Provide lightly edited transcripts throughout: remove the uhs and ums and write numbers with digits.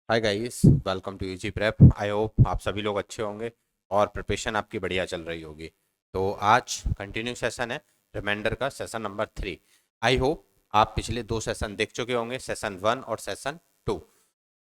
Hi guys, welcome to UG prep. I hope आप सभी लोग अच्छे होंगे और प्रिपरेशन आपकी बढ़िया चल रही होगी। तो आज कंटिन्यू सेशन है रिमाइंडर का, सेशन नंबर 3। आई होप आप पिछले 2 सेशन देख चुके होंगे, सेशन 1 और सेशन 2।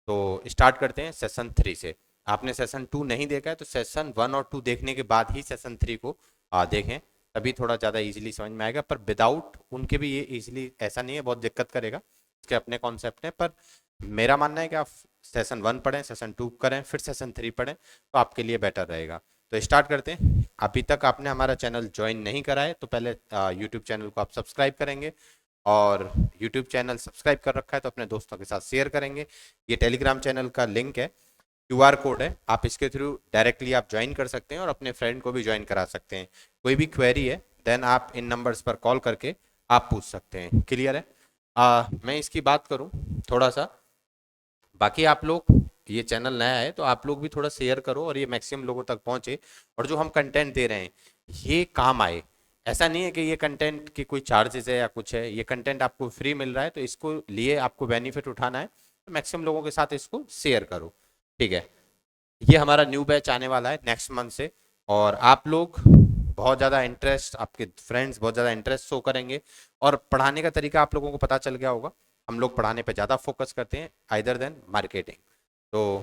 तो स्टार्ट करते हैं सेशन 3 से। आपने सेशन 2 नहीं देखा है तो सेशन 1 और 2 देखने के बाद ही सेशन 3 को देखें, तभी थोड़ा ज़्यादा इजीली समझ में आएगा। पर विदाउट उनके भी ये इजीली ऐसा नहीं है, बहुत दिक्कत करेगा, इसके अपने कॉन्सेप्ट हैं। पर मेरा मानना है कि आप सेशन 1 पढ़ें, सेशन 2 करें, फिर सेशन 3 पढ़ें, तो आपके लिए बेटर रहेगा। तो स्टार्ट करते हैं। अभी तक आपने हमारा चैनल ज्वाइन नहीं करा है तो पहले यूट्यूब चैनल को आप सब्सक्राइब करेंगे, और यूट्यूब चैनल सब्सक्राइब कर रखा है तो अपने दोस्तों के साथ शेयर करेंगे। ये टेलीग्राम चैनल का लिंक है, क्यूआर कोड है, आप इसके थ्रू डायरेक्टली आप ज्वाइन कर सकते हैं और अपने फ्रेंड को भी ज्वाइन करा सकते हैं। कोई भी क्वेरी है देन आप इन नंबर्स पर कॉल करके आप पूछ सकते हैं। क्लियर है? मैं इसकी बात करूं थोड़ा सा, बाकी आप लोग, ये चैनल नया है तो आप लोग भी थोड़ा शेयर करो और ये मैक्सिमम लोगों तक पहुंचे, और जो हम कंटेंट दे रहे हैं ये काम आए। ऐसा नहीं है कि ये कंटेंट की कोई चार्जेस है या कुछ है, ये कंटेंट आपको फ्री मिल रहा है तो इसको लिए आपको बेनिफिट उठाना है, तो मैक्सिमम लोगों के साथ इसको शेयर करो। ठीक है? ये हमारा न्यू बैच आने वाला है नेक्स्ट मंथ से, और आप लोग बहुत ज़्यादा इंटरेस्ट, आपके फ्रेंड्स बहुत ज़्यादा इंटरेस्ट शो करेंगे, और पढ़ाने का तरीका आप लोगों को पता चल गया होगा। हम लोग पढ़ाने पे ज़्यादा फोकस करते हैं आइदर देन मार्केटिंग। तो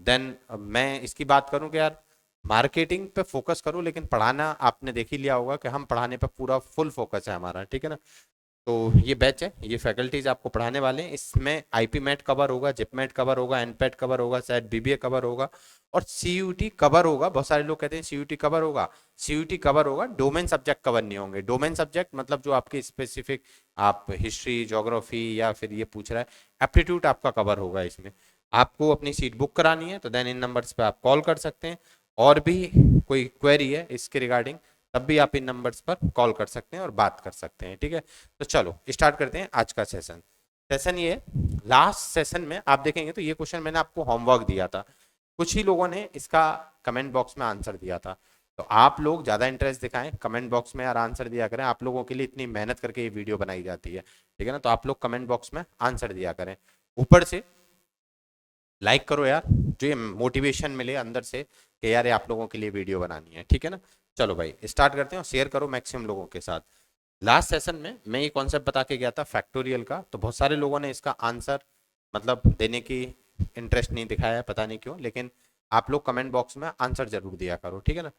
देन मैं इसकी बात करूं कि यार मार्केटिंग पे फोकस करूं, लेकिन पढ़ाना आपने देख ही लिया होगा कि हम पढ़ाने पे पूरा फुल फोकस है हमारा। ठीक है ना? तो ये बैच है, ये फैकल्टीज आपको पढ़ाने वाले हैं। इसमें आईपी मैट कवर होगा, जिप मैट कवर होगा, एनपैट कवर होगा, शायद बीबीए कवर होगा, और सीयूटी कवर होगा। बहुत सारे लोग कहते हैं सीयूटी कवर होगा, सीयूटी कवर होगा, डोमेन सब्जेक्ट कवर नहीं होंगे। डोमेन सब्जेक्ट मतलब जो आपके स्पेसिफिक, आप हिस्ट्री, ज्योग्राफी, या फिर ये पूछ रहा है एप्टीट्यूड, आपका कवर होगा इसमें। आपको अपनी सीट बुक करानी है तो देन इन नंबर्स पे आप कॉल कर सकते हैं, और भी कोई क्वेरी है इसके रिगार्डिंग तब भी आप इन नंबर्स पर कॉल कर सकते हैं और बात कर सकते हैं। ठीक है? तो चलो स्टार्ट करते हैं आज का सेशन। सेशन ये लास्ट सेशन में आप देखेंगे तो ये क्वेश्चन मैंने आपको होमवर्क दिया था, कुछ ही लोगों ने इसका कमेंट बॉक्स में आंसर दिया था। तो आप लोग ज़्यादा इंटरेस्ट दिखाएं, कमेंट बॉक्स में यार आंसर दिया करें। आप लोगों के लिए इतनी मेहनत करके ये वीडियो बनाई जाती है। ठीक है ना? तो आप लोग कमेंट बॉक्स में आंसर दिया करें। ऊपर से लाइक करो यार, जो ये मोटिवेशन मिले अंदर से कि यार ये आप लोगों के लिए वीडियो बनानी है। ठीक है ना? चलो भाई स्टार्ट करते हैं, और शेयर करो मैक्सिमम लोगों के साथ। लास्ट सेशन में मैं ये कॉन्सेप्ट बता के गया था फैक्टोरियल का, तो बहुत सारे लोगों ने इसका आंसर मतलब देने की इंटरेस्ट नहीं दिखाया है, पता नहीं क्यों, लेकिन आप लोग कमेंट बॉक्स में आंसर जरूर दिया करो। ठीक है ना?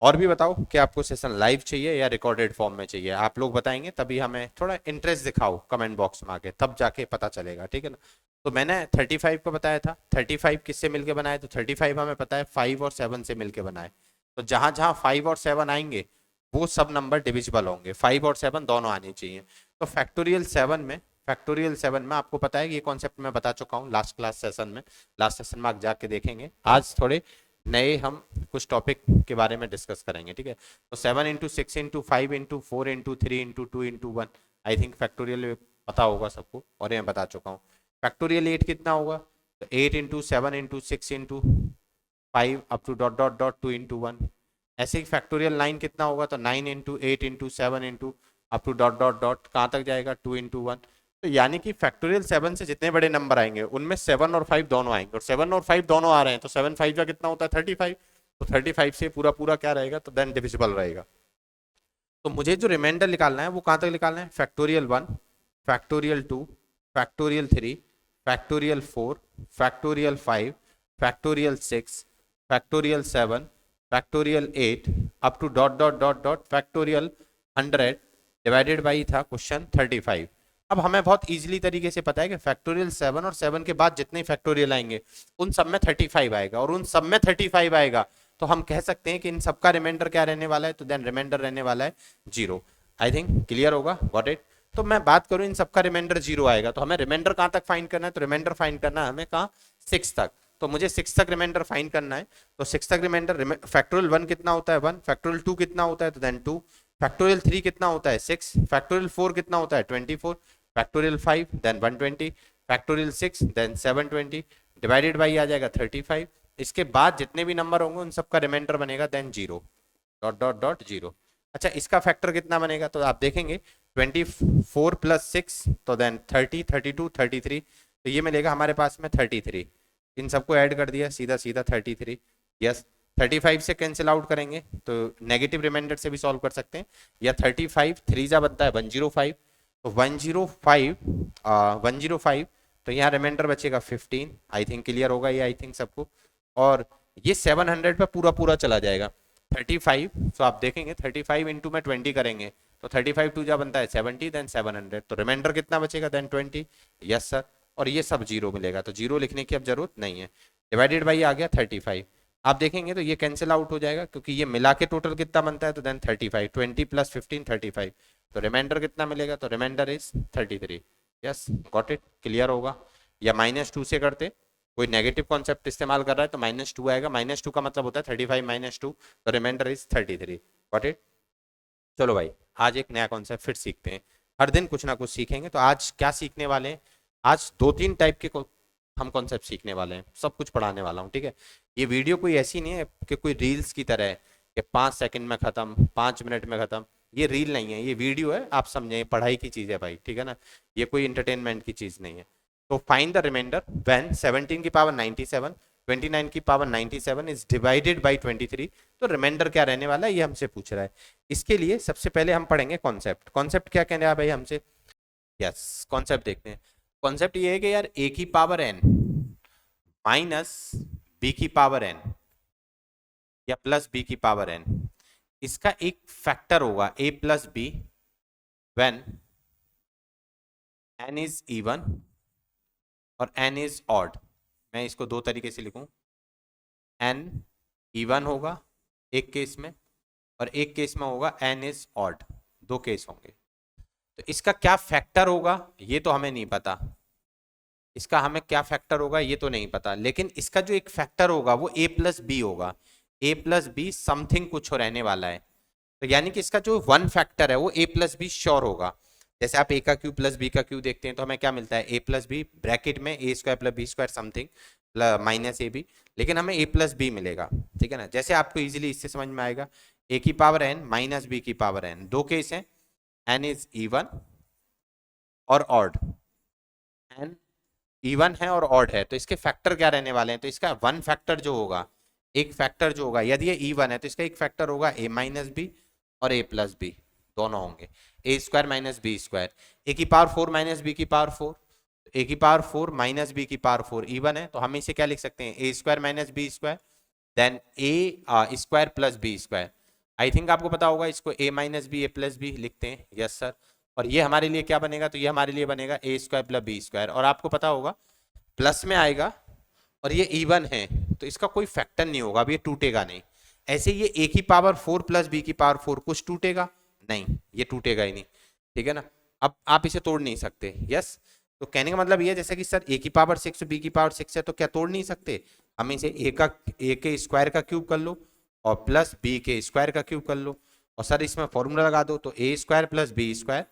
और भी बताओ कि आपको सेशन लाइव चाहिए या रिकॉर्डेड फॉर्म में चाहिए, आप लोग बताएंगे तभी हमें थोड़ा इंटरेस्ट दिखाओ कमेंट बॉक्स में आके, तब जाके पता चलेगा। ठीक है ना? तो मैंने 35 को बताया था, 35 किससे मिलके बनाए? तो 35 हमें पता है 5 और 7 से मिलके बनाए। तो जहां जहां 5 और 7 आएंगे वो सब नंबर डिविजिबल होंगे, 5 और 7 दोनों आने चाहिए। तो फैक्टोरियल 7 में आपको पता है कि ये कॉन्सेप्ट मैं बता चुका हूँ लास्ट क्लास सेशन में। लास्ट सेशन में आप जाके देखेंगे। आज थोड़े नए हम कुछ टॉपिक के बारे में डिस्कस करेंगे। ठीक है? तो 7 into 6 into 5 into 4 into 3 into 2 into 1, I think factorial पता होगा सबको, और ये बता चुका हूँ। फैक्टोरियल 8 कितना होगा? तो 8 into 7 into 6 into 5 up to dot dot dot 2 into 1। ऐसे ही फैक्टोरियल 9 कितना होगा? तो 9 into 8 into 7 into up to dot dot dot कहाँ तक जाएगा? 2 इंटू 1। तो यानी कि फैक्टोरियल 7 से जितने बड़े नंबर आएंगे उनमें 7 और 5 दोनों आएंगे, और 7 और 5 दोनों आ रहे हैं तो 7 5 का कितना होता है? 35। तो 35 से पूरा पूरा क्या रहेगा? तो देन डिविजिबल रहेगा। तो मुझे जो रिमाइंडर निकालना है वो कहाँ तक निकालना है? Factorial 1, factorial 2, factorial 3, factorial 4, factorial 5, factorial 6, factorial 7, factorial 8 up to dot dot dot dot factorial 100 divided by था क्वेश्चन 35। अब हमें बहुत इजीली तरीके से पता है कि फैक्टोरियल 7 और 7 के बाद जितने फैक्टोरियल आएंगे उन सब में 35 आएगा, और उन सब में 35 आएगा तो हम कह सकते हैं कि इन सबका रिमाइंडर क्या रहने वाला है? तो देन रिमाइंडर रहने वाला है 0। आई थिंक क्लियर होगा, गॉट इट? तो मैं बात करूं इन सबका रिमाइंडर 0 आएगा तो हमें रिमाइंडर कहां तक फाइंड करना है? तो रिमाइंडर फाइंड करना है हमें कहां? 6 तक। तो मुझे 6 तक रिमाइंडर फाइंड करना है। तो 6 तक रिमाइंडर, फैक्टोरियल 1 कितना होता है? 1। फैक्टोरियल 2 कितना होता है? तो देन 2। फैक्टोरियल 3 कितना होता है? 6। फैक्टोरियल 4 कितना होता है? 24। Factorial 5 then 120। Factorial 6 then 720 divided by आ जाएगा 35। इसके बाद जितने भी नंबर होंगे उन सबका रिमाइंडर बनेगा देन 0 डॉट डॉट डॉट 0। अच्छा, इसका फैक्टर कितना बनेगा? तो आप देखेंगे 24 + 6 तो देन 30, 32, 33, तो ये मिलेगा हमारे पास में 33। इन सबको ऐड कर दिया, सीधा सीधा 33। यस, 35 से कैंसिल आउट करेंगे तो नेगेटिव रिमाइंडर से भी सॉल्व कर सकते हैं, या 35 3 जा बनता है 105, तो 105 105, तो यहाँ रिमाइंडर बचेगा 15। आई थिंक क्लियर होगा ये, आई थिंक सबको। और ये 700 पे पूरा पूरा चला जाएगा 35, तो आप देखेंगे 35 इंटू में 20 करेंगे तो 35 2 जा बनता है 70, देन 700, तो रिमाइंडर कितना बचेगा, देन 20। यस सर, और ये सब जीरो मिलेगा, तो जीरो लिखने की अब जरूरत नहीं है। डिवाइडेड बाई आ गया 35, आप देखेंगे तो ये कैंसिल आउट हो जाएगा क्योंकि ये मिला के टोटल कितना बनता है, तो देन 35, 20 प्लस 15 35, तो रिमाइंडर कितना मिलेगा, तो reminder is 33। Yes, got it, clear होगा। या -2 से करते, कोई नेगेटिव कॉन्सेप्ट इस्तेमाल कर रहा है तो -2 आएगा, -2 का मतलब होता है 35 -2, तो रिमाइंडर इज 33। Got it. चलो भाई, आज एक नया कॉन्सेप्ट फिर सीखते हैं, हर दिन कुछ ना कुछ सीखेंगे। तो आज क्या सीखने वाले हैं, आज 2-3 टाइप के हम कॉन्सेप्ट सीखने वाले हैं, सब कुछ पढ़ाने वाला हूँ, ठीक है। ये वीडियो कोई ऐसी नहीं है कि कोई रील्स की तरह है कि 5 सेकंड में खत्म, 5 मिनट में खत्म। ये रील नहीं है, ये वीडियो है, आप समझे, पढ़ाई की चीज है भाई, ठीक है ना, ये कोई इंटरटेनमेंट की चीज नहीं है। तो फाइंड द रिमाइंडर व्हेन 17 की पावर 97 29 की पावर 97 इज डिवाइडेड बाई 23, तो रिमाइंडर क्या रहने वाला है ये हमसे पूछ रहा है। इसके लिए सबसे पहले हम पढ़ेंगे कॉन्सेप्ट। कॉन्सेप्ट क्या कहने रहा है भाई हमसे, यस कॉन्सेप्ट देखते हैं। कॉन्सेप्ट ये है कि यार a की पावर n माइनस b की पावर n या प्लस b की पावर n, इसका एक फैक्टर होगा a plus b when n is even और n इज ऑड। मैं इसको दो तरीके से लिखूं, n इवन होगा एक केस में और एक केस में होगा n इज ऑड, दो केस होंगे। तो इसका क्या फैक्टर होगा ये तो हमें नहीं पता, इसका हमें क्या फैक्टर होगा ये तो नहीं पता, लेकिन इसका जो एक फैक्टर होगा वो a प्लस बी होगा, a प्लस बी समथिंग कुछ हो रहने वाला है। तो यानी कि इसका जो वन फैक्टर है वो a प्लस बी श्योर होगा। जैसे आप a का क्यूब प्लस b का क्यूब देखते हैं तो हमें क्या मिलता है, a प्लस बी ब्रैकेट में a square plus B square something minus A B, लेकिन हमें a प्लस बी मिलेगा, ठीक है ना। जैसे आपको इजीली इससे समझ में आएगा, a की पावर n माइनस b की पावर n, दो केस हैं, n इज इवन और ऑड, n इवन है और ऑड है, तो इसके फैक्टर क्या रहने वाले हैं, तो इसका वन फैक्टर जो होगा, एक फैक्टर जो होगा, यदि ये इवन है तो इसका एक फैक्टर होगा a माइनस बी और a प्लस बी, दोनों होंगे a square minus b square, a की पावर 4 माइनस बी की पावर 4, a की पावर 4 माइनस बी की पावर 4 इवन है, तो हम इसे क्या लिख सकते हैं, a square minus b square then a square plus B square. I think आपको पता होगा इसको a minus b a plus b लिखते हैं, यस सर। और ये हमारे लिए क्या बनेगा, तो ये हमारे लिए बनेगा a square plus B square, और आपको पता होगा प्लस में आएगा और ये इवन है तो इसका कोई फैक्टर नहीं होगा, अब ये टूटेगा नहीं। ऐसे ये a की पावर 4 प्लस बी की पावर 4 कुछ टूटेगा नहीं, ये टूटेगा ही नहीं, ठीक है ना। अब आप इसे तोड़ नहीं सकते, यस। तो कहने का मतलब ये है जैसे कि सर a की पावर 6 b की पावर 6 है तो क्या तोड़ नहीं सकते, हम इसे a के स्क्वायर का क्यूब कर लो और प्लस b के स्क्वायर का क्यूब कर लो, और सर इसमें फॉर्मूला लगा दो, तो a square plus B square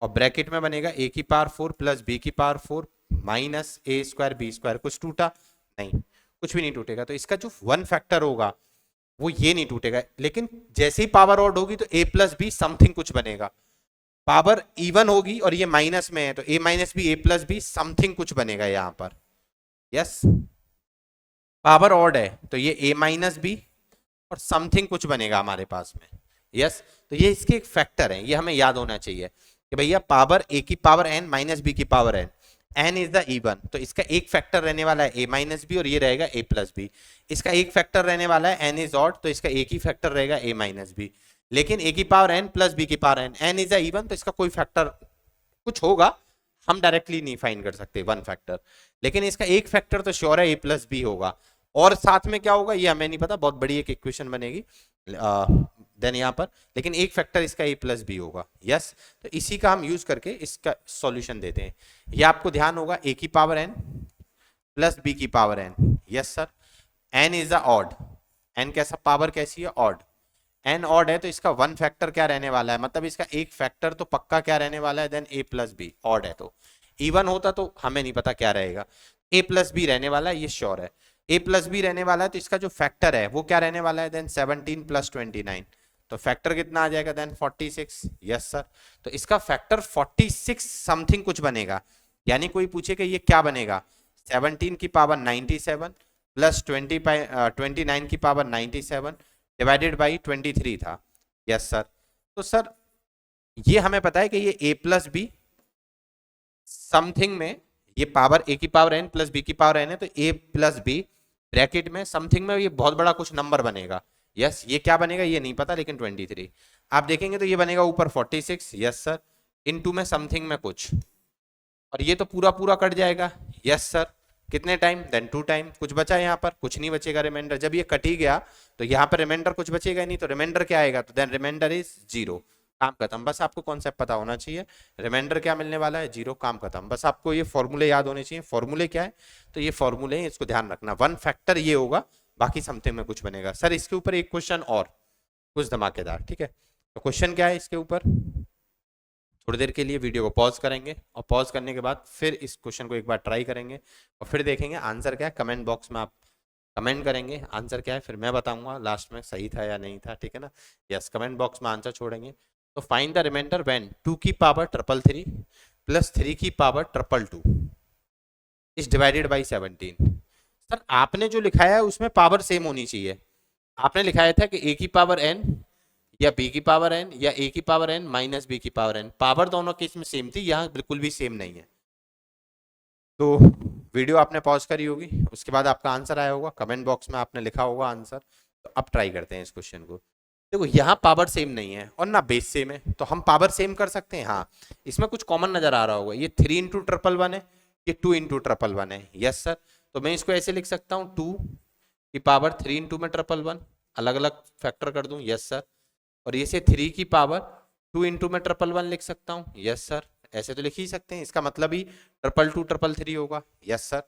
और ब्रैकेट में बनेगा a की पावर 4 प्लस b की power 4 minus a square b square. कुछ टूटा नहीं, कुछ भी नहीं टूटेगा। तो इसका जो वन फैक्टर होगा वो ये नहीं टूटेगा, लेकिन जैसे ही पावर ऑड होगी तो a प्लस बी समथिंग कुछ बनेगा, पावर इवन होगी और ये माइनस में है तो a minus b a plus b something कुछ बनेगा यहां पर, यस। पावर ऑड है तो ये a माइनस बी और समथिंग कुछ बनेगा हमारे पास में, यस। तो ये इसके एक फैक्टर है, ये हमें याद होना चाहिए कि भैया पावर a की पावर n माइनस बी की power n, n is the even, तो इसका एक फैक्टर रहने वाला है a माइनस बी और ये रहेगा a प्लस बी। इसका एक फैक्टर रहने वाला है n इज ऑड, तो इसका एक ही फैक्टर रहेगा a माइनस बी। लेकिन a की पावर n प्लस b की power n is the even, तो इसका कोई फैक्टर कुछ होगा, हम डायरेक्टली नहीं फाइंड कर सकते वन फैक्टर, लेकिन इसका एक फैक्टर तो श्योर है a प्लस बी होगा, और साथ में क्या होगा ये हमें नहीं पता, बहुत बड़ी एक इक्वेशन बनेगी देन यहाँ पर, लेकिन एक फैक्टर इसका a प्लस बी होगा, यस। तो इसी का हम यूज करके इसका सॉल्यूशन देते हैं। ये आपको ध्यान होगा a की पावर n प्लस b की power n, yes sir. n is the odd, n कैसा पावर कैसी है, ऑड, n ऑड है तो इसका वन फैक्टर क्या रहने वाला है, मतलब इसका एक फैक्टर तो पक्का क्या रहने वाला है, then a plus b, odd है तो, इवन होता तो हमें नहीं पता क्या रहेगा, a प्लस बी रहने वाला है ये श्योर है, a प्लस बी रहने वाला है तो इसका जो फैक्टर है वो क्या रहने वाला है, देन 17 प्लस 29, तो फैक्टर कितना आ जाएगा, देन 46, यस सर। तो इसका फैक्टर 46 समथिंग कुछ बनेगा, यानी कोई पूछे कि ये क्या बनेगा, 17 की पावर 97 प्लस 29 की पावर 97 डिवाइडेड बाई 23 था। Yes sir. तो सर ये हमें पता है कि ये a प्लस बी समथिंग में, ये पावर a की पावर n प्लस b की पावर n है, तो a प्लस बी ब्रैकेट में समथिंग में ये बहुत बड़ा कुछ नंबर बनेगा। यस, ये क्या बनेगा ये नहीं पता, लेकिन 23 आप देखेंगे तो ये बनेगा ऊपर 46। Yes sir. इनटू में समथिंग में कुछ, और ये तो पूरा पूरा कट जाएगा। Yes sir. कितने टाइम? Then 2 time. कुछ बचा यहाँ पर? कुछ नहीं बचेगा रिमाइंडर। जब ये कट ही गया तो यहाँ पर रिमाइंडर कुछ बचेगा नहीं, तो रिमाइंडर क्या आएगा? तो देन रिमाइंडर इज 0। काम खत्म। बस आपको कॉन्सेप्ट पता होना चाहिए, रिमाइंडर क्या मिलने वाला है? 0। काम खत्म। बस आपको ये फॉर्मूले याद होने चाहिए। फॉर्मूले क्या है? तो ये फॉर्मूले हैं, इसको ध्यान रखना। 1 फैक्टर ये होगा, बाकी समथिंग में कुछ बनेगा। सर इसके ऊपर एक क्वेश्चन और कुछ धमाकेदार, ठीक है? तो क्वेश्चन क्या है इसके ऊपर? थोड़ी देर के लिए वीडियो को पॉज करेंगे, और पॉज करने के बाद फिर इस क्वेश्चन को एक बार ट्राई करेंगे, और फिर देखेंगे आंसर क्या है। कमेंट बॉक्स में आप कमेंट करेंगे आंसर क्या है, फिर मैं बताऊंगा लास्ट में सही था या नहीं था, ठीक है ना? यस, कमेंट बॉक्स में आंसर छोड़ेंगे। तो फाइंड द रिमाइंडर व्हेन 2 की पावर 333 प्लस 3 की power 222 is divided by 17। Sir आपने जो लिखाया है उसमें पावर सेम होनी चाहिए। आपने लिखाया था कि a की पावर n या b की पावर n या a की पावर n माइनस b की पावर n, पावर दोनों केस में सेम थी, यहाँ बिल्कुल भी सेम नहीं है। तो वीडियो आपने पॉज करी होगी, उसके बाद आपका आंसर आया होगा, कमेंट बॉक्स में आपने लिखा होगा आंसर। तो अब ट्राई करते हैं इस क्वेश्चन को। देखो यहाँ पावर सेम नहीं है और ना बेस सेम है, तो हम पावर सेम कर सकते हैं। हाँ, इसमें कुछ कॉमन नजर आ रहा होगा। ये 3 इंटू 111 है, ये 2 इंटू 111 है। Yes sir. तो मैं इसको ऐसे लिख सकता हूँ 2 की पावर 3 इंटू में 111, अलग अलग फैक्टर कर दूं। Yes sir. और ये से 3 की पावर 2 इंटू में 111 लिख सकता हूँ। Yes sir. ऐसे तो लिख ही सकते हैं, इसका मतलब ही 222 333 होगा। Yes sir.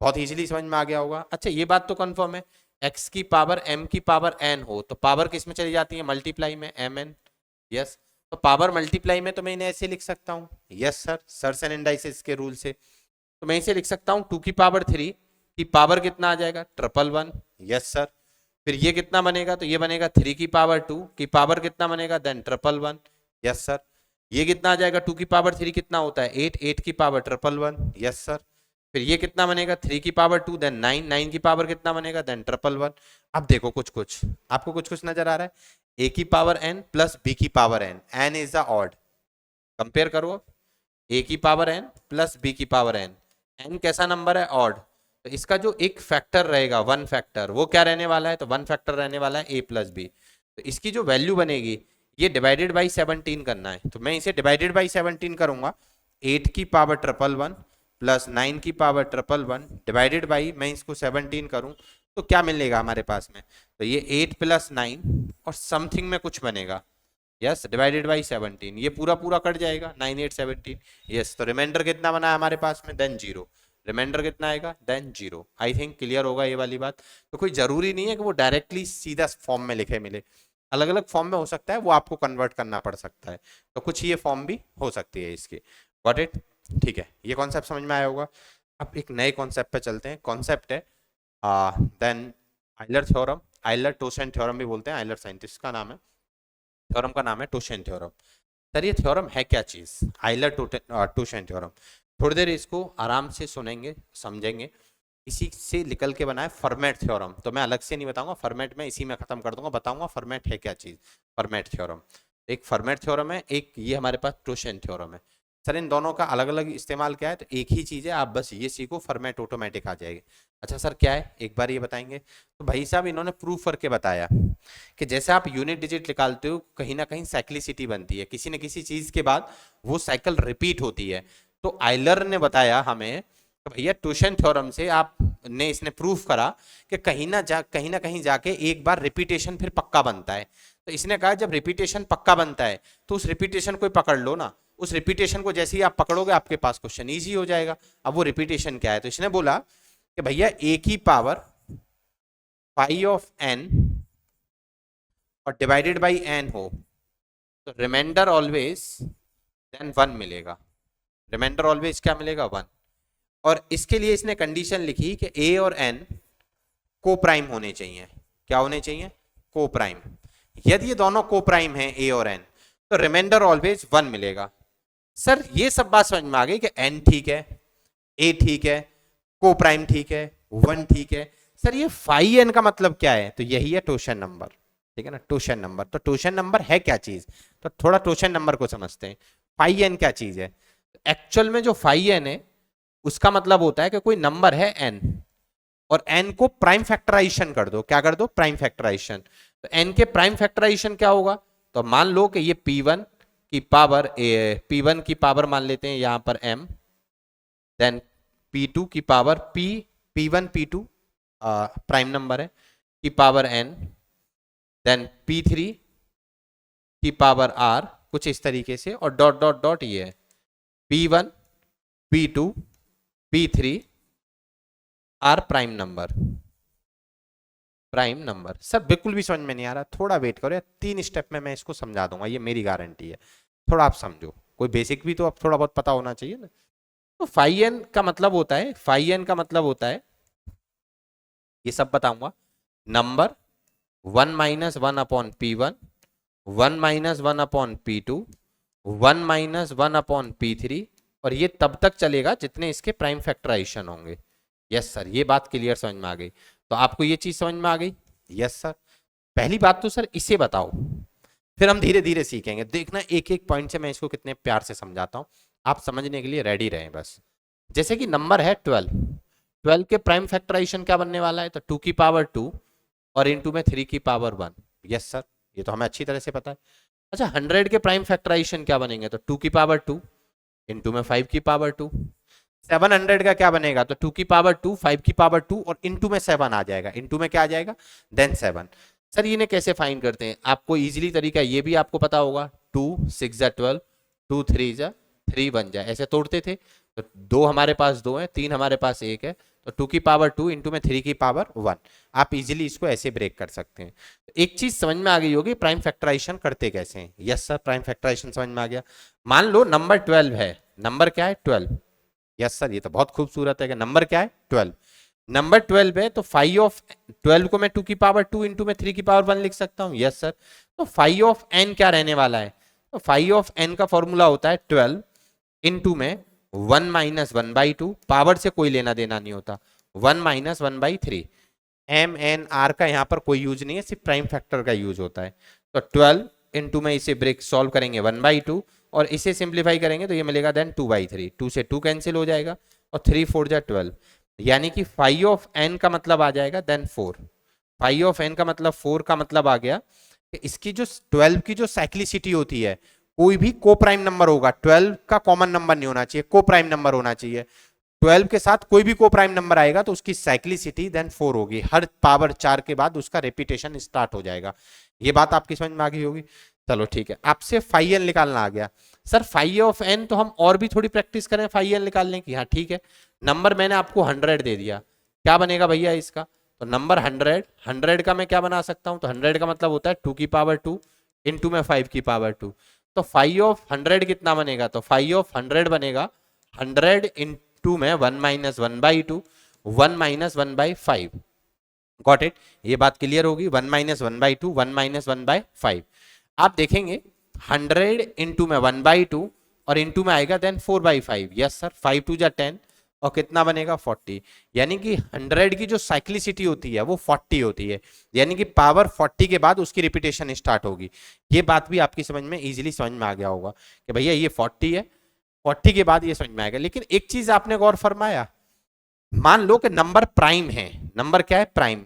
बहुत इजीली समझ में आ गया होगा। अच्छा ये बात तो कंफर्म है, x की पावर m की पावर n हो तो पावर किस में चली जाती है? मल्टीप्लाई में, mn। यस। तो पावर मल्टीप्लाई में तो मैं इन्हें ऐसे लिख सकता हूँ। Yes sir, surds and indices के रूल से। तो मैं इसे लिख सकता हूँ 2 की पावर 3 की पावर कितना आ जाएगा? 111। Yes sir. फिर ये कितना बनेगा? तो ये बनेगा 3 की पावर 2 की पावर कितना बनेगा? देन 111। Yes sir. ये कितना आ जाएगा? 2 की पावर 3 कितना होता है? 8, 8 की पावर 111। Yes sir. फिर ये कितना बनेगा? 3 की पावर 2 देन 9, 9 की पावर कितना बनेगा? देन 111। अब देखो कुछ कुछ आपको कुछ कुछ नजर आ रहा है। a की पावर n प्लस b की power n, n is the odd. Compare करो, a की पावर n प्लस b की पावर n, n कैसा नंबर है? ऑड। तो इसका जो एक फैक्टर रहेगा, 1 फैक्टर, वो क्या रहने वाला है? तो 1 फैक्टर रहने वाला है a प्लस बी। तो इसकी जो वैल्यू बनेगी, ये डिवाइडेड बाई 17 करना है। तो मैं इसे डिवाइडेड बाई 17 करूंगा। 8 की पावर 111 प्लस 9 की पावर 111 डिवाइडेड बाई, मैं इसको 17 करूं तो क्या मिलेगा हमारे पास में? तो ये 8 प्लस 9 और समथिंग में कुछ बनेगा। यस, डिवाइडेड बाई 17, ये पूरा पूरा कट जाएगा, 9 8 17। यस, तो रिमाइंडर कितना बना है हमारे पास में? देन 0। रिमाइंडर कितना आएगा? देन 0। आई थिंक क्लियर होगा ये वाली बात। तो कोई जरूरी नहीं है कि वो डायरेक्टली सीधा फॉर्म में लिखे मिले, अलग अलग फॉर्म में हो सकता है, वो आपको कन्वर्ट करना पड़ सकता है। तो कुछ ये फॉर्म भी हो सकती है इसकी। Got it? ठीक है, ये कॉन्सेप्ट समझ में आया होगा। अब एक नए कॉन्सेप्ट पे चलते हैं। कॉन्सेप्ट है देन आइलर थ्योरम, आइलर टोसेन थ्योरम भी बोलते हैं, आइलर साइंटिस्ट का नाम है, थ्योरम का नाम है टोसेन थ्योरम। सर ये थ्योरम है क्या चीज? आइलर टोसेन थ्योरम। थोड़ी देर इसको आराम से सुनेंगे, समझेंगे। इसी से निकल के बना है फॉर्मेट थ्योरम। तो मैं अलग से नहीं बताऊंगा, फॉर्मेट में इसी में खत्म कर दूंगा, बताऊंगा फॉर्मेट है क्या चीज। फॉर्मेट थ्योरम, एक फॉर्मेट थ्योरम है, एक ये हमारे पास टोसेन थ्योरम है। सर इन दोनों का अलग अलग इस्तेमाल क्या है? तो एक ही चीज है, आप बस ये सीखो, फॉर्मेट ऑटोमेटिक आ जाएगी। अच्छा सर क्या है, एक बार ये बताएंगे? तो भाई साहब इन्होंने प्रूफ करके बताया कि जैसे आप यूनिट डिजिट निकालते हो, कहीं ना कहीं साइक्लिसिटी बनती है, किसी न किसी चीज के बाद वो साइकिल रिपीट होती है। तो आइलर ने बताया हमें तो भैया टोसेन थ्योरम से आपने इसने प्रूफ करा कि कहीं ना कहीं जाके एक बार रिपीटेशन फिर पक्का बनता है। तो इसने कहा जब रिपीटेशन पक्का बनता है तो उस रिपीटेशन को पकड़ लो ना, उस रिपीटेशन को जैसे ही आप पकड़ोगे आपके पास क्वेश्चन इजी हो जाएगा। अब वो रिपीटेशन क्या है? तो इसने बोला कि भैया a की पावर पाई ऑफ n और डिवाइडेड बाई n हो तो रिमाइंडर ऑलवेज देन 1 मिलेगा। रिमाइंडर ऑलवेज क्या मिलेगा? 1। और इसके लिए इसने कंडीशन लिखी कि a और n को प्राइम होने चाहिए। क्या होने चाहिए? को प्राइम। यदि ये दोनों को प्राइम है a और n तो रिमाइंडर ऑलवेज 1 मिलेगा। सर ये सब बात समझ में आ गई कि n ठीक है, a ठीक है, को प्राइम ठीक है, 1 ठीक है। सर ये फाई एन का मतलब क्या है? तो यही है टोशन नंबर, ठीक है ना, टोशन नंबर। तो टोशन नंबर है क्या चीज? तो थोड़ा टोशन नंबर को समझते हैं। फाई एन क्या चीज है? एक्चुअल में जो फाई एन है उसका मतलब होता है कि कोई नंबर है एन, और एन को प्राइम फैक्टराइजेशन कर दो। क्या कर दो? Prime factorization. तो एन के प्राइम फैक्टराइजेशन क्या होगा? तो मान लो कि ये P1 की पावर P1 की पावर मान लेते हैं यहां पर m, देन P2 की power P, P1 P2 prime number है की पावर n, देन P3 की पावर r, कुछ इस तरीके से, और डॉट डॉट डॉट ये है P1 P2 P3 r prime number, prime number. Sir बिल्कुल भी समझ में नहीं आ रहा, थोड़ा वेट करो यार, 3 स्टेप में मैं इसको समझा दूंगा, ये मेरी गारंटी है। थोड़ा आप समझो, कोई बेसिक भी तो अब थोड़ा बहुत पता होना चाहिए ना। तो फाई एन का मतलब होता है, फाई एन का मतलब होता है, ये सब बताऊंगा, number 1 minus 1 upon P1, 1 minus 1 upon P2, 1 minus 1 upon P3, और ये तब तक चलेगा जितने इसके प्राइम फैक्टराइजेशन होंगे। यस सर, ये बात क्लियर समझ में आ गई? तो आपको ये चीज समझ में आ गई? Yes sir. पहली बात तो सर इसे बताओ, फिर हम धीरे धीरे सीखेंगे। देखना एक एक पॉइंट से मैं इसको कितने प्यार से समझाता हूं, आप समझने के लिए रेडी रहें बस। जैसे कि नंबर है 12, 12 के प्राइम फैक्टराइजेशन क्या बनने वाला है? तो 2 की पावर 2 और इनटू में 3 की पावर 1। यस सर, ये तो हमें अच्छी तरह से पता है। अच्छा, 100 के प्राइम फैक्टराइजेशन क्या बनेंगे? तो 2 की पावर 2 इनटू में 5 की पावर 2। 700 का क्या बनेगा? तो 2 की पावर 2, 5 की पावर 2 और इनटू में 7 आ जाएगा, इनटू में क्या आ जाएगा? देन 7। सर इन्हें कैसे फाइंड करते हैं? आपको इजीली तरीका ये भी आपको पता होगा, 2 6 जा 12, 2 3 जा 3 बन जाए, ऐसे तोड़ते थे। तो 2 हमारे पास 2 है, 3 हमारे पास 1 है, तो 2 की पावर 2 इंटू में 3 की पावर 1। आप इजीली इसको ऐसे ब्रेक कर सकते हैं। तो एक चीज समझ में आ गई होगी, प्राइम फैक्टराइजेशन करते कैसे हैं। यस सर, प्राइम फैक्टराइजेशन समझ में आ गया। मान लो नंबर 12 है, नंबर क्या है? 12। यस सर, ये तो बहुत खूबसूरत है कि नंबर क्या है? 12। नंबर 12 है तो फाइव ऑफ 12 को मैं 2 की पावर 2 इंटू में 3 की पावर 1 लिख सकता हूँ। Yes sir. तो फाइव ऑफ एन क्या रहने वाला है? तो फाइव ऑफ एन का फॉर्मूला होता है 12 इंटू में 1 माइनस 1/2, पावर से कोई लेना देना नहीं होता, 1 माइनस 1/3। एम एन आर का यहाँ पर कोई यूज नहीं है, सिर्फ प्राइम फैक्टर का यूज होता है। तो 12 इंटू में इसे ब्रेक सॉल्व करेंगे 1/2, और इसे सिंप्लीफाई करेंगे तो ये मिलेगा देन 2/3। 2 से 2 कैंसिल हो जाएगा, और 3 4 जा 12, यानी कि फाइव ऑफ एन का मतलब आ जाएगा देन 4। फाइव ऑफ एन का मतलब 4 का मतलब आ गया कि इसकी जो 12 की जो साइक्लिसिटी होती है, कोई भी को प्राइम नंबर होगा, 12 का कॉमन नंबर नहीं होना चाहिए, को प्राइम नंबर होना चाहिए। 12 के साथ कोई भी को प्राइम नंबर आएगा तो उसकी साइक्लिसिटी देन 4 होगी, हर पावर 4 के बाद उसका रेपिटेशन स्टार्ट हो जाएगा। ये बात आपकी समझ में आ गई होगी। चलो ठीक है, आपसे फाई एन निकालना आ गया। सर फाई ऑफ एन तो हम और भी थोड़ी प्रैक्टिस करें फाई एन निकालने की। हाँ ठीक है, नंबर मैंने आपको 100 दे दिया, क्या बनेगा भैया इसका? तो नंबर 100, 100 का मैं क्या बना सकता हूं? तो 100 का मतलब होता है 2 की पावर 2 इंटू में 5 की पावर 2। तो फाइव ऑफ 100 कितना बनेगा? तो फाइव ऑफ 100 बनेगा 100 इंटू में 1 माइनस 1/2, 1 माइनस 1/5। Got it? ये बात क्लियर होगी। 1 माइनस 1/2, 1 माइनस 1/5। आप देखेंगे 100 इंटू में 1/2 और इंटू में आएगा देन 4/5। यस सर, 5 2 जा 10 और कितना बनेगा? 40। यानी कि 100 की जो साइक्लिसिटी होती है वो 40 होती है, यानी कि पावर 40 के बाद उसकी रिपीटेशन स्टार्ट होगी। ये बात भी आपकी समझ में इजीली समझ में आ गया होगा कि भैया ये 40 है, 40 के बाद ये समझ में आएगा। लेकिन एक चीज आपने गौर फरमाया, मान लो कि नंबर प्राइम है, नंबर क्या है? प्राइम।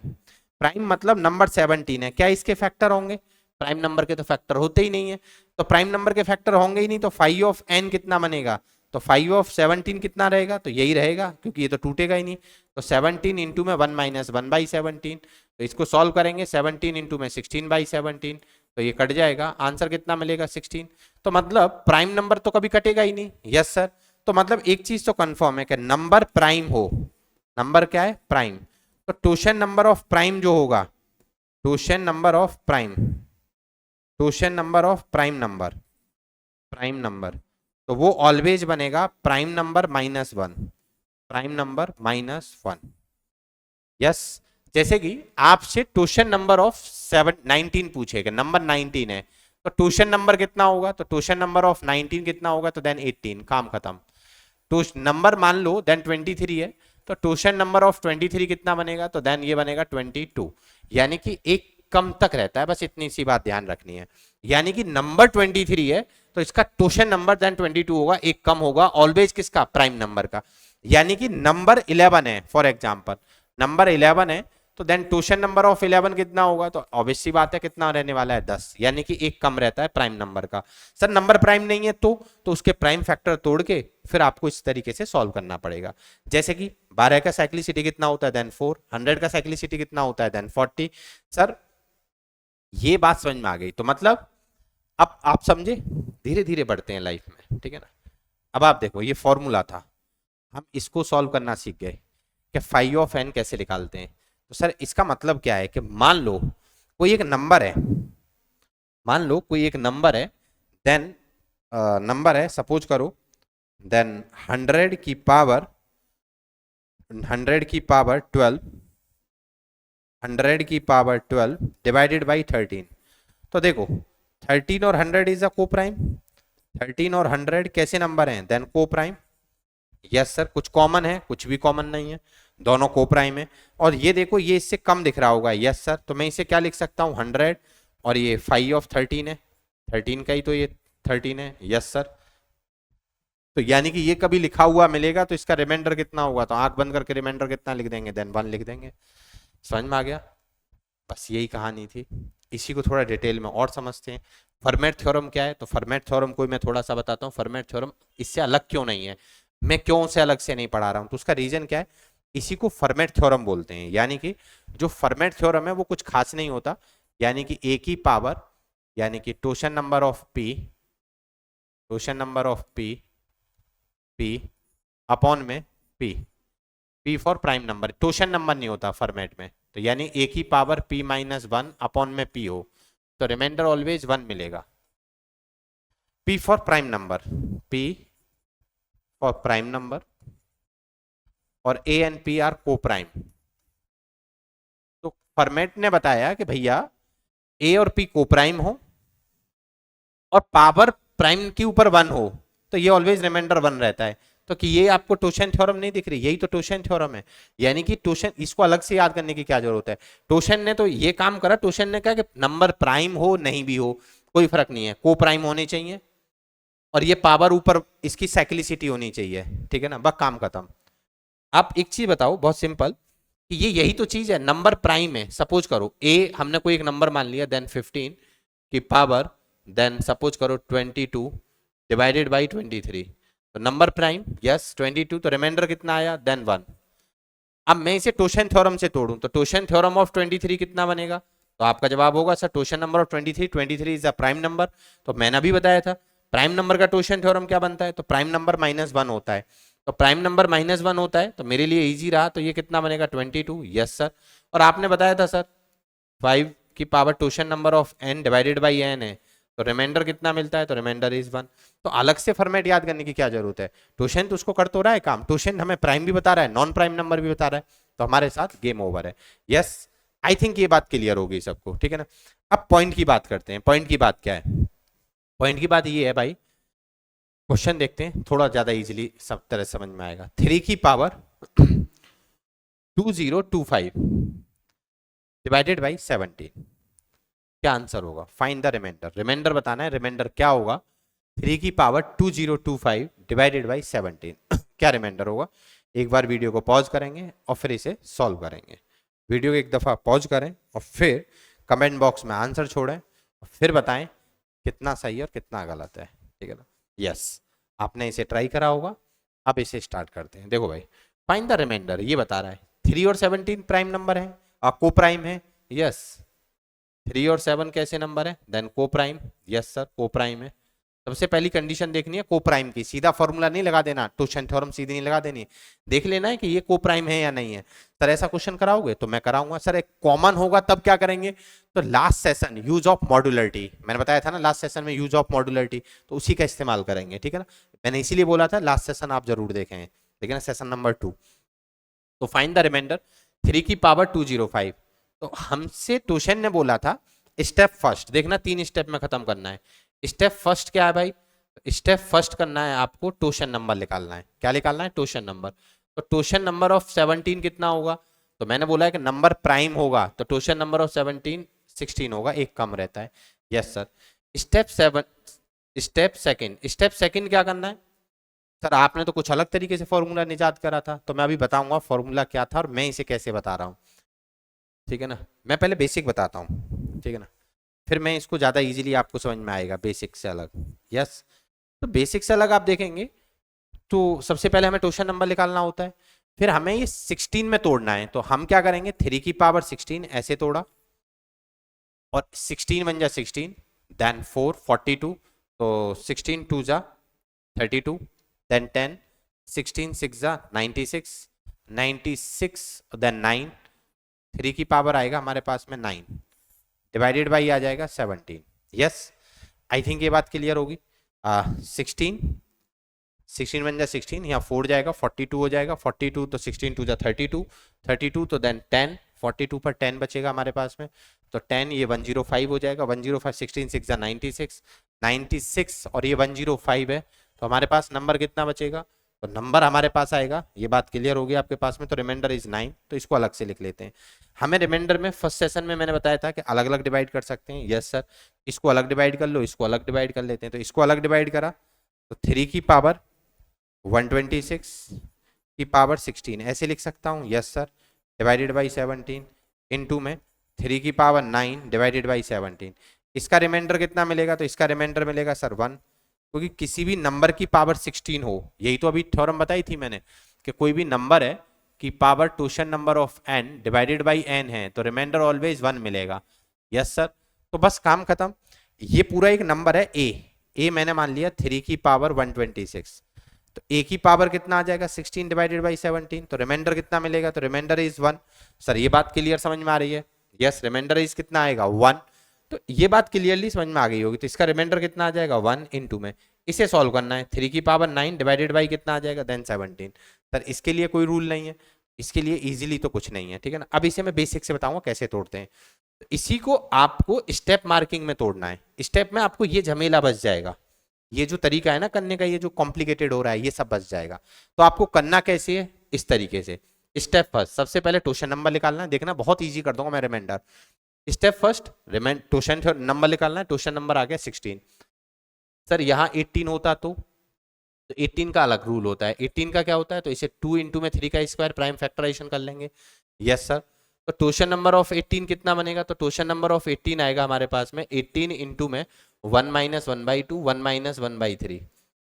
प्राइम मतलब नंबर 17 है, क्या इसके फैक्टर होंगे? प्राइम नंबर के तो फैक्टर होते ही नहीं है, तो प्राइम नंबर के फैक्टर होंगे ही नहीं, तो फाइव ऑफ एन कितना बनेगा? तो 5 ऑफ 17 कितना रहेगा? तो यही रहेगा, क्योंकि ये तो टूटेगा ही नहीं। तो 17 इंटू में 1 माइनस 1/17, तो इसको सॉल्व करेंगे 17 इंटू में 16/17, तो ये कट जाएगा, आंसर कितना मिलेगा? 16। तो मतलब प्राइम नंबर तो कभी कटेगा ही नहीं। Yes sir. तो मतलब एक चीज तो कंफर्म है कि नंबर प्राइम हो, नंबर क्या है? प्राइम, तो टोशन नंबर ऑफ प्राइम जो होगा, torsion number of prime, torsion number of prime number, prime number, तो वो ऑलवेज बनेगा prime number -1, prime number -1। Yes, जैसे कि आपसे टोशन नंबर ऑफ 19 पूछेगा, नंबर 19 है, तो टोशन नंबर कितना होगा? तो टोशन नंबर ऑफ 19 कितना होगा? तो देन 18, काम खत्म। तो नंबर मान लो देन 23 है, तो टोशन नंबर ऑफ 23 कितना बनेगा, तो देन ये बनेगा 22, यानी कि एक कम तक रहता है, बस इतनी सी बात ध्यान रखनी है। यानी कि नंबर 23 है तो इसका टोशन नंबर देन 22 होगा, एक कम होगा ऑलवेज किसका, प्राइम नंबर का। यानी कि नंबर 11 है, फॉर एग्जांपल नंबर 11 है तो देन टोशन नंबर ऑफ 11 कितना होगा, तो ऑब्वियस सी बात है कितना रहने वाला है 10, यानी कि एक कम रहता है प्राइम नंबर का। सर नंबर प्राइम नहीं है तो उसके प्राइम फैक्टर तोड़ के फिर आपको इस तरीके से सॉल्व करना पड़ेगा। जैसे कि 12 का साइक्लिसिटी कितना होता है, देन 4, 100 का साइक्लिसिटी कितना होता है, देन 40। सर ये बात समझ में आ गई, तो मतलब अब आप समझे, धीरे धीरे बढ़ते हैं लाइफ में, ठीक है ना। अब आप देखो ये फॉर्मूला था, हम इसको सॉल्व करना सीख गए कि फाई ऑफ एन कैसे निकालते हैं। तो सर इसका मतलब क्या है कि मान लो कोई एक नंबर है, मान लो कोई एक नंबर है, देन नंबर है सपोज करो, देन 100 की पावर 12, 100 की पावर 12 डिवाइडेड बाई 13। तो देखो 13 और 100 इज अ को प्राइम, 13 और 100 कैसे नंबर हैं, देन को प्राइम। यस सर, कुछ कॉमन है, कुछ भी कॉमन नहीं है, दोनों को प्राइम है। और ये देखो ये इससे कम दिख रहा होगा, यस सर, तो मैं इसे क्या लिख सकता हूँ 100, और ये फाइव ऑफ 13 है, 13 का ही तो ये 13 है, यस सर। तो यानी कि ये कभी लिखा हुआ मिलेगा तो इसका रिमाइंडर कितना होगा, तो आंख बंद करके रिमाइंडर कितना लिख देंगे, देन 1 लिख देंगे। समझ में आ गया, बस यही कहानी थी। इसी को थोड़ा डिटेल में और समझते हैं। फर्मेट थ्योरम क्या है, तो फर्मेट थ्योरम को मैं थोड़ा सा बताता हूँ। फर्मेट थ्योरम इससे अलग क्यों नहीं है, मैं क्यों से अलग से नहीं पढ़ा रहा हूँ, तो उसका रीजन क्या है, इसी को फर्मेट थ्योरम बोलते हैं। यानी कि जो फर्मेट थ्योरम है वो कुछ खास नहीं होता, यानी कि ए की पावर, यानी कि टोशन नंबर ऑफ पी, टोशन number of P, P upon में P, P for prime number, torsion number नहीं होता फॉर्मेट में, तो यानी ए की पावर p माइनस 1 अपॉन में p हो, तो रिमाइंडर ऑलवेज 1 मिलेगा। p for prime number, p for prime number, और a and p are coprime. तो फॉर्मेट ने बताया कि भैया a और p को प्राइम हो और पावर प्राइम के ऊपर 1 हो, तो ये ऑलवेज रिमाइंडर 1 रहता है। तो कि ये आपको टोशन थ्योरम नहीं दिख रही, यही तो टोशन थ्योरम है। यानी कि टोशन, इसको अलग से याद करने की क्या जरूरत है, टोशन ने तो ये काम करा, टोशन ने कहा कि नंबर प्राइम हो नहीं भी हो कोई फर्क नहीं है, को प्राइम होने चाहिए और ये पावर ऊपर इसकी साइक्लिसिटी होनी चाहिए, ठीक है ना, बस काम खत्म। आप एक चीज बताओ बहुत सिंपल, कि ये यही तो चीज है, नंबर प्राइम है, सपोज करो ए हमने कोई एक नंबर मान लिया, देन 15 की पावर, देन सपोज करो 22 डिवाइडेड बाई 23, तो नंबर प्राइम, यस 22, तो रिमाइंडर कितना आया, देन 1। अब मैं इसे टोशन थ्योरम से तोड़ूं तो टोशन थ्योरम ऑफ 23 कितना बनेगा, तो आपका जवाब होगा sir torsion number of 23, 23 is a prime number. तो मैंने अभी बताया था प्राइम नंबर का टोशन थ्योरम क्या बनता है, तो प्राइम नंबर -1 होता है, तो प्राइम नंबर -1 होता है, तो मेरे लिए इजी रहा, तो ये कितना बनेगा 22, यस सर। और आपने बताया था सर 5 की power torsion number of n divided by n है, तो रिमाइंडर कितना मिलता है, तो रिमाइंडर इज 1। तो अलग से फॉर्मेट याद करने की क्या जरूरत है, टोशन तो उसको कर तो रहा है काम, टोशन हमें प्राइम भी बता रहा है, नॉन प्राइम नंबर भी बता रहा है, तो हमारे साथ गेम ओवर है। यस, आई थिंक ये बात क्लियर होगी सबको, ठीक है ना। अब पॉइंट की बात करते हैं, पॉइंट की बात क्या है, पॉइंट की बात ये है भाई, क्वेश्चन देखते हैं थोड़ा ज्यादा इजीली सब तरह समझ में आएगा। 3 की पावर 2025 डिवाइडेड बाई 17, क्या आंसर होगा, फाइंड द रिमाइंडर, रिमाइंडर बताना है, रिमाइंडर क्या होगा 3 की पावर 2025 डिवाइडेड बाई 17 क्या रिमाइंडर होगा। एक बार वीडियो को पॉज करेंगे और फिर इसे सॉल्व करेंगे। वीडियो को एक दफा पॉज करें और फिर कमेंट बॉक्स में आंसर छोड़ें और फिर बताएं कितना सही और कितना गलत है, ठीक है ना। यस, आपने इसे ट्राई करा होगा। अब इसे स्टार्ट करते हैं। देखो भाई, फाइंड द रिमाइंडर, ये बता रहा है 3 और 17 प्राइम नंबर है और को प्राइम है, यस 3 और 7 कैसे नंबर है, देन को प्राइम, यस सर को प्राइम है। सबसे पहली कंडीशन देखनी है को प्राइम की, सीधा फॉर्मूला नहीं लगा देना, टोशन थ्योरम सीधी नहीं लगा देनी, देख लेना है कि ये को प्राइम है या नहीं है। सर ऐसा क्वेश्चन कराओगे तो मैं कराऊंगा। सर एक कॉमन होगा तब क्या करेंगे, तो last session use of modularity, मैंने बताया था ना लास्ट सेशन में यूज ऑफ मॉड्युलरिटी, तो उसी का इस्तेमाल करेंगे, ठीक है ना। मैंने इसीलिए बोला था लास्ट सेशन आप जरूर देखें, ठीक है ना, सेशन नंबर 2। तो फाइंड द रिमाइंडर 3 की पावर 205, तो हमसे टोशन ने बोला था स्टेप फर्स्ट, देखना 3 स्टेप में खत्म करना है। स्टेप फर्स्ट क्या है भाई, स्टेप फर्स्ट करना है आपको टोशन नंबर निकालना है, क्या निकालना है, टोशन नंबर। तो टोशन नंबर ऑफ 17 कितना होगा, तो मैंने बोला है कि नंबर प्राइम होगा तो टोशन नंबर ऑफ 17 16 होगा, एक कम रहता है। Yes sir. Step 7, step second क्या करना है सर, आपने तो कुछ अलग तरीके से फॉर्मूला निजात करा था, तो मैं अभी बताऊंगा फॉर्मूला क्या था और मैं इसे कैसे बता रहा हूँ, ठीक है ना। मैं पहले बेसिक बताता हूँ, ठीक है ना, फिर मैं इसको ज़्यादा इजीली आपको समझ में आएगा बेसिक से अलग। यस। तो बेसिक से अलग आप देखेंगे तो सबसे पहले हमें टोशन नंबर निकालना होता है, फिर हमें ये 16 में तोड़ना है, तो हम क्या करेंगे 3 की पावर 16 ऐसे तोड़ा और 16 बन जा 16, देन 4 42, तो 16 2 जा 32, देन 10, 16 6 जा 96, 96 देन 9, 3 की पावर आएगा हमारे पास में 9, डिवाइडेड बाई आ जाएगा 17। यस, आई थिंक ये बात क्लियर होगी। 16 16 बन जा 16, यहाँ 4 जाएगा 42 हो जाएगा, 42 तो 16 टू जा 32, 32 तो देन 10, 42 पर 10 बचेगा हमारे पास में, तो 10 ये 105 हो जाएगा, 105 16 6 जा 96, 96 और ये 105 है, तो हमारे पास नंबर कितना बचेगा, तो नंबर हमारे पास आएगा, ये बात क्लियर होगी आपके पास में, तो रिमाइंडर इज 9, तो इसको अलग से लिख लेते हैं। हमें रिमाइंडर में फर्स्ट सेशन में मैंने बताया था कि अलग अलग डिवाइड कर सकते हैं। यस सर, इसको अलग डिवाइड कर लो, इसको अलग डिवाइड कर लेते हैं, तो इसको अलग डिवाइड करा तो 3 की पावर 126 की पावर 16 ऐसे लिख सकता हूँ। Yes sir, divided by 17 into में 3 की पावर 9 डिवाइडेड बाई 17, इसका रिमाइंडर कितना मिलेगा, तो इसका रिमाइंडर मिलेगा सर 1, क्योंकि किसी भी नंबर की पावर 16 हो, यही तो अभी थ्योरम बताई थी मैंने कि कोई भी नंबर है कि power torsion number of n divided by n है तो रिमाइंडर ऑलवेज 1 मिलेगा। यस सर, तो बस काम खत्म। ये पूरा एक नंबर है ए मैंने मान लिया 3 की पावर 126, तो ए की पावर कितना आ जाएगा 16 डिवाइडेड बाई 17, तो रिमाइंडर कितना मिलेगा, तो रिमाइंडर इज 1। सर ये बात क्लियर समझ में आ रही है। यस, रिमाइंडर इज कितना आएगा 1, तो ये बात क्लियरली समझ में आ गई होगी, तो इसका रिमाइंडर कितना आ जाएगा 1 इंटू में, इसे सॉल्व करना है, 3 की पावर 9 डिवाइडेड बाई कितना आ जाएगा देन 17। सर इसके लिए कोई रूल नहीं है, इसके लिए इजीली तो कुछ नहीं है, ठीक है ना। अब इसे मैं बेसिक से बताऊंगा कैसे तोड़ते हैं, तो इसी को आपको स्टेप मार्किंग में तोड़ना है, स्टेप में आपको ये झमेला बच जाएगा, ये जो तरीका है ना करने का, ये जो कॉम्प्लिकेटेड हो रहा है ये सब बच जाएगा। तो आपको करना कैसे है, इस तरीके से। स्टेप फर्स्ट, सबसे पहले टोशन नंबर निकालना है, देखना बहुत इजी कर दूंगा मैं रिमाइंडर। स्टेप फर्स्ट टोशन नंबर निकालना है, टोशन नंबर आ गया 16। सर यहाँ 18 होता तो 18 का अलग रूल होता है, 18 का क्या होता है, तो इसे 2 इंटू में 3 का स्क्वायर प्राइम फैक्टराइजेशन कर लेंगे। यस सर, तो टोशन नंबर ऑफ 18 कितना बनेगा, तो टोशन नंबर ऑफ 18 आएगा हमारे पास में 18 इंटू में 1 माइनस 1/2 1 माइनस 1/3।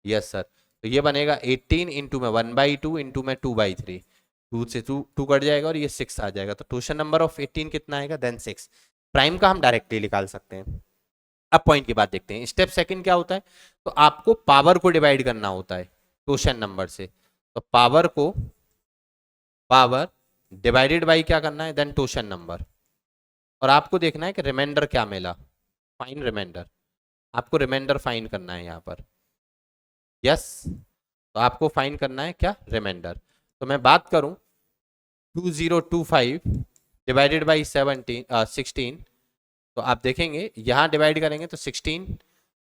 यस सर, तो ये बनेगा 18 इंटू में 1/2 इंटू में 2/3, 2 से 2 कट जाएगा और ये 6 आ जाएगा, तो टोशन नंबर ऑफ 18 कितना आएगा देन 6। प्राइम का हम डायरेक्टली निकाल सकते हैं। अब पॉइंट की बात देखते हैं, स्टेप सेकंड क्या होता है, तो आपको पावर को डिवाइड करना होता है टोशन नंबर से, तो पावर डिवाइडेड बाई क्या करना है देन टोशन नंबर, और आपको देखना है कि रिमाइंडर क्या मिला, फाइन रिमाइंडर, आपको रिमाइंडर फाइन करना है यहाँ पर। यस, तो आपको फाइन करना है क्या, रिमाइंडर। तो मैं बात करूं 2025 डिवाइडेड बाई 16, तो आप देखेंगे यहाँ डिवाइड करेंगे तो 16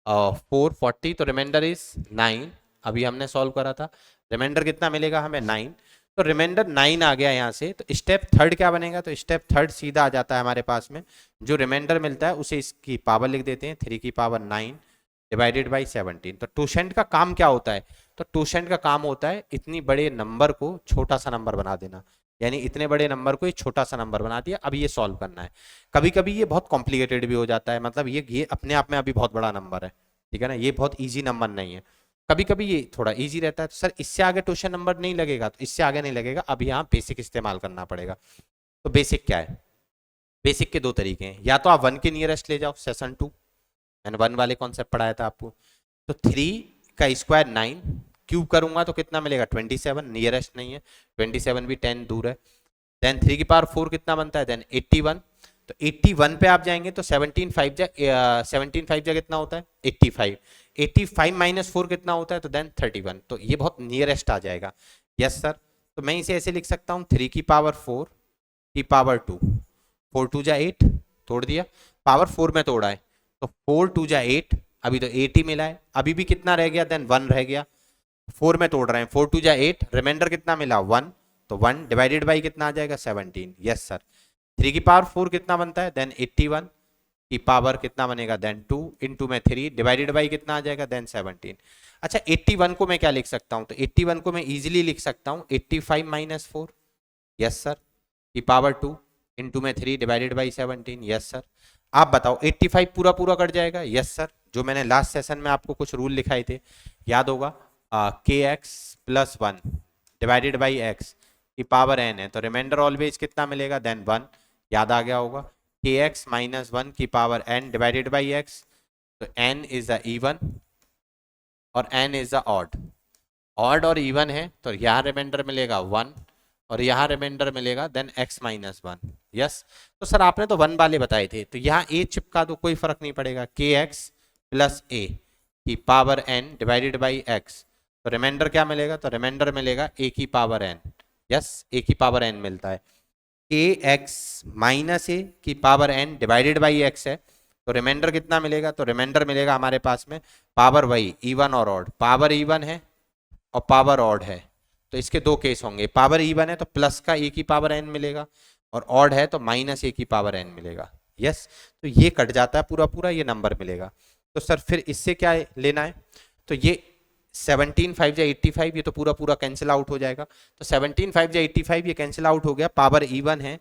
4 40, तो रिमाइंडर इज 9, अभी हमने सॉल्व करा था, रिमाइंडर कितना मिलेगा हमें 9, तो रिमाइंडर 9 आ गया यहाँ से। तो स्टेप थर्ड क्या बनेगा, तो स्टेप थर्ड सीधा आ जाता है हमारे पास में, जो रिमाइंडर मिलता है उसे इसकी पावर लिख देते हैं 3 की पावर 9 डिवाइडेड बाई 17। तो टोशेंट का काम क्या होता है, तो टोशेंट का काम होता है इतनी बड़े नंबर को छोटा सा नंबर बना देना, यानी इतने बड़े नंबर को एक छोटा सा नंबर बना दिया, अब ये सॉल्व करना है। कभी कभी ये बहुत कॉम्प्लिकेटेड भी हो जाता है, मतलब ये अपने आप में अभी बहुत बड़ा नंबर है, ठीक है ना, ये बहुत ईजी नंबर नहीं है, कभी कभी ये थोड़ा इजी रहता है। तो सर इससे आगे टोशन नंबर नहीं लगेगा, तो इससे आगे नहीं लगेगा, अब यहाँ बेसिक इस्तेमाल करना पड़ेगा। तो बेसिक क्या है, बेसिक के दो तरीके हैं, या तो आप 1 के नियरेस्ट ले जाओ, सेशन 2 मैंने 1 वाले कॉन्सेप्ट पढ़ाया था आपको, तो 3 का स्क्वायर 9 क्यूब करूंगा तो कितना मिलेगा 27, नियरेस्ट नहीं है, 27 भी 10 दूर है, देन 3 की पावर 4 कितना बनता है देन 81, तो 81 पे आप जाएंगे तो 17 5 जा कितना होता है 85, 85 माइनस 4 कितना होता है तो देन 31, तो ये बहुत नियरेस्ट आ जाएगा। यस सर, तो मैं इसे ऐसे लिख सकता हूँ 3 की पावर 4 की पावर 2, 4 2 जा 8, तोड़ दिया, पावर 4 में तोड़ा है, तो 4 2 जा 8, अभी तो 8 ही मिला है, अभी भी कितना रह गया देन 1 रह गया, 4 में तोड़ रहे हैं, 4 टू जा 8, रिमाइंडर कितना मिला 1, तो 1 डिवाइडेड बाई कितना आ जाएगा 17, यस सर। 3 की पावर 4 कितना बनता है, देन 81 की पावर कितना बनेगा, देन 2 इंटू में 3 डिवाइडेड बाई कितना आ जाएगा, देन 17। अच्छा 81 को मैं क्या लिख सकता हूँ, तो 81 को मैं इजीली लिख सकता हूँ 85 माइनस 4, यस सर, की पावर 2 इंटू में 3 डिवाइडेड बाई 17, यस सर। आप बताओ 85 पूरा पूरा कट जाएगा, यस सर, जो मैंने लास्ट सेशन में आपको कुछ रूल लिखाए थे याद होगा, के x plus 1 divided by x की पावर n है, तो रिमाइंडर ऑलवेज कितना मिलेगा, देन 1, याद आ गया होगा, के एक्स माइनस 1 की power n divided by x, तो n इज द इवन और n is the odd, odd और इवन है तो यहाँ रिमाइंडर मिलेगा 1 और यहाँ रिमाइंडर मिलेगा देन x माइनस 1, यस। तो सर आपने तो 1 वाले बताए थे, तो यहाँ a चिपका दो, कोई फर्क नहीं पड़ेगा, के एक्स प्लस ए की power n divided by x, तो रिमाइंडर क्या मिलेगा, तो रिमाइंडर मिलेगा a की पावर n, यस, a की पावर n मिलता है। के एक्स माइनस ए की power n divided by x है, तो रिमाइंडर कितना मिलेगा, तो रिमाइंडर मिलेगा हमारे पास में पावर वही इवन और ऑड, पावर इवन है और पावर ऑड है, तो इसके दो केस होंगे, पावर इवन है तो प्लस का ए की पावर n मिलेगा और ऑड है तो माइनस ए की पावर n मिलेगा, यस। तो ये कट जाता है पूरा पूरा, ये नंबर मिलेगा। तो सर फिर इससे क्या लेना है, तो ये 17 5 या 85, ये तो पूरा पूरा कैंसिल आउट हो जाएगा, तो 17 5 या 85 ये कैंसिल आउट हो गया, पावर इवन है,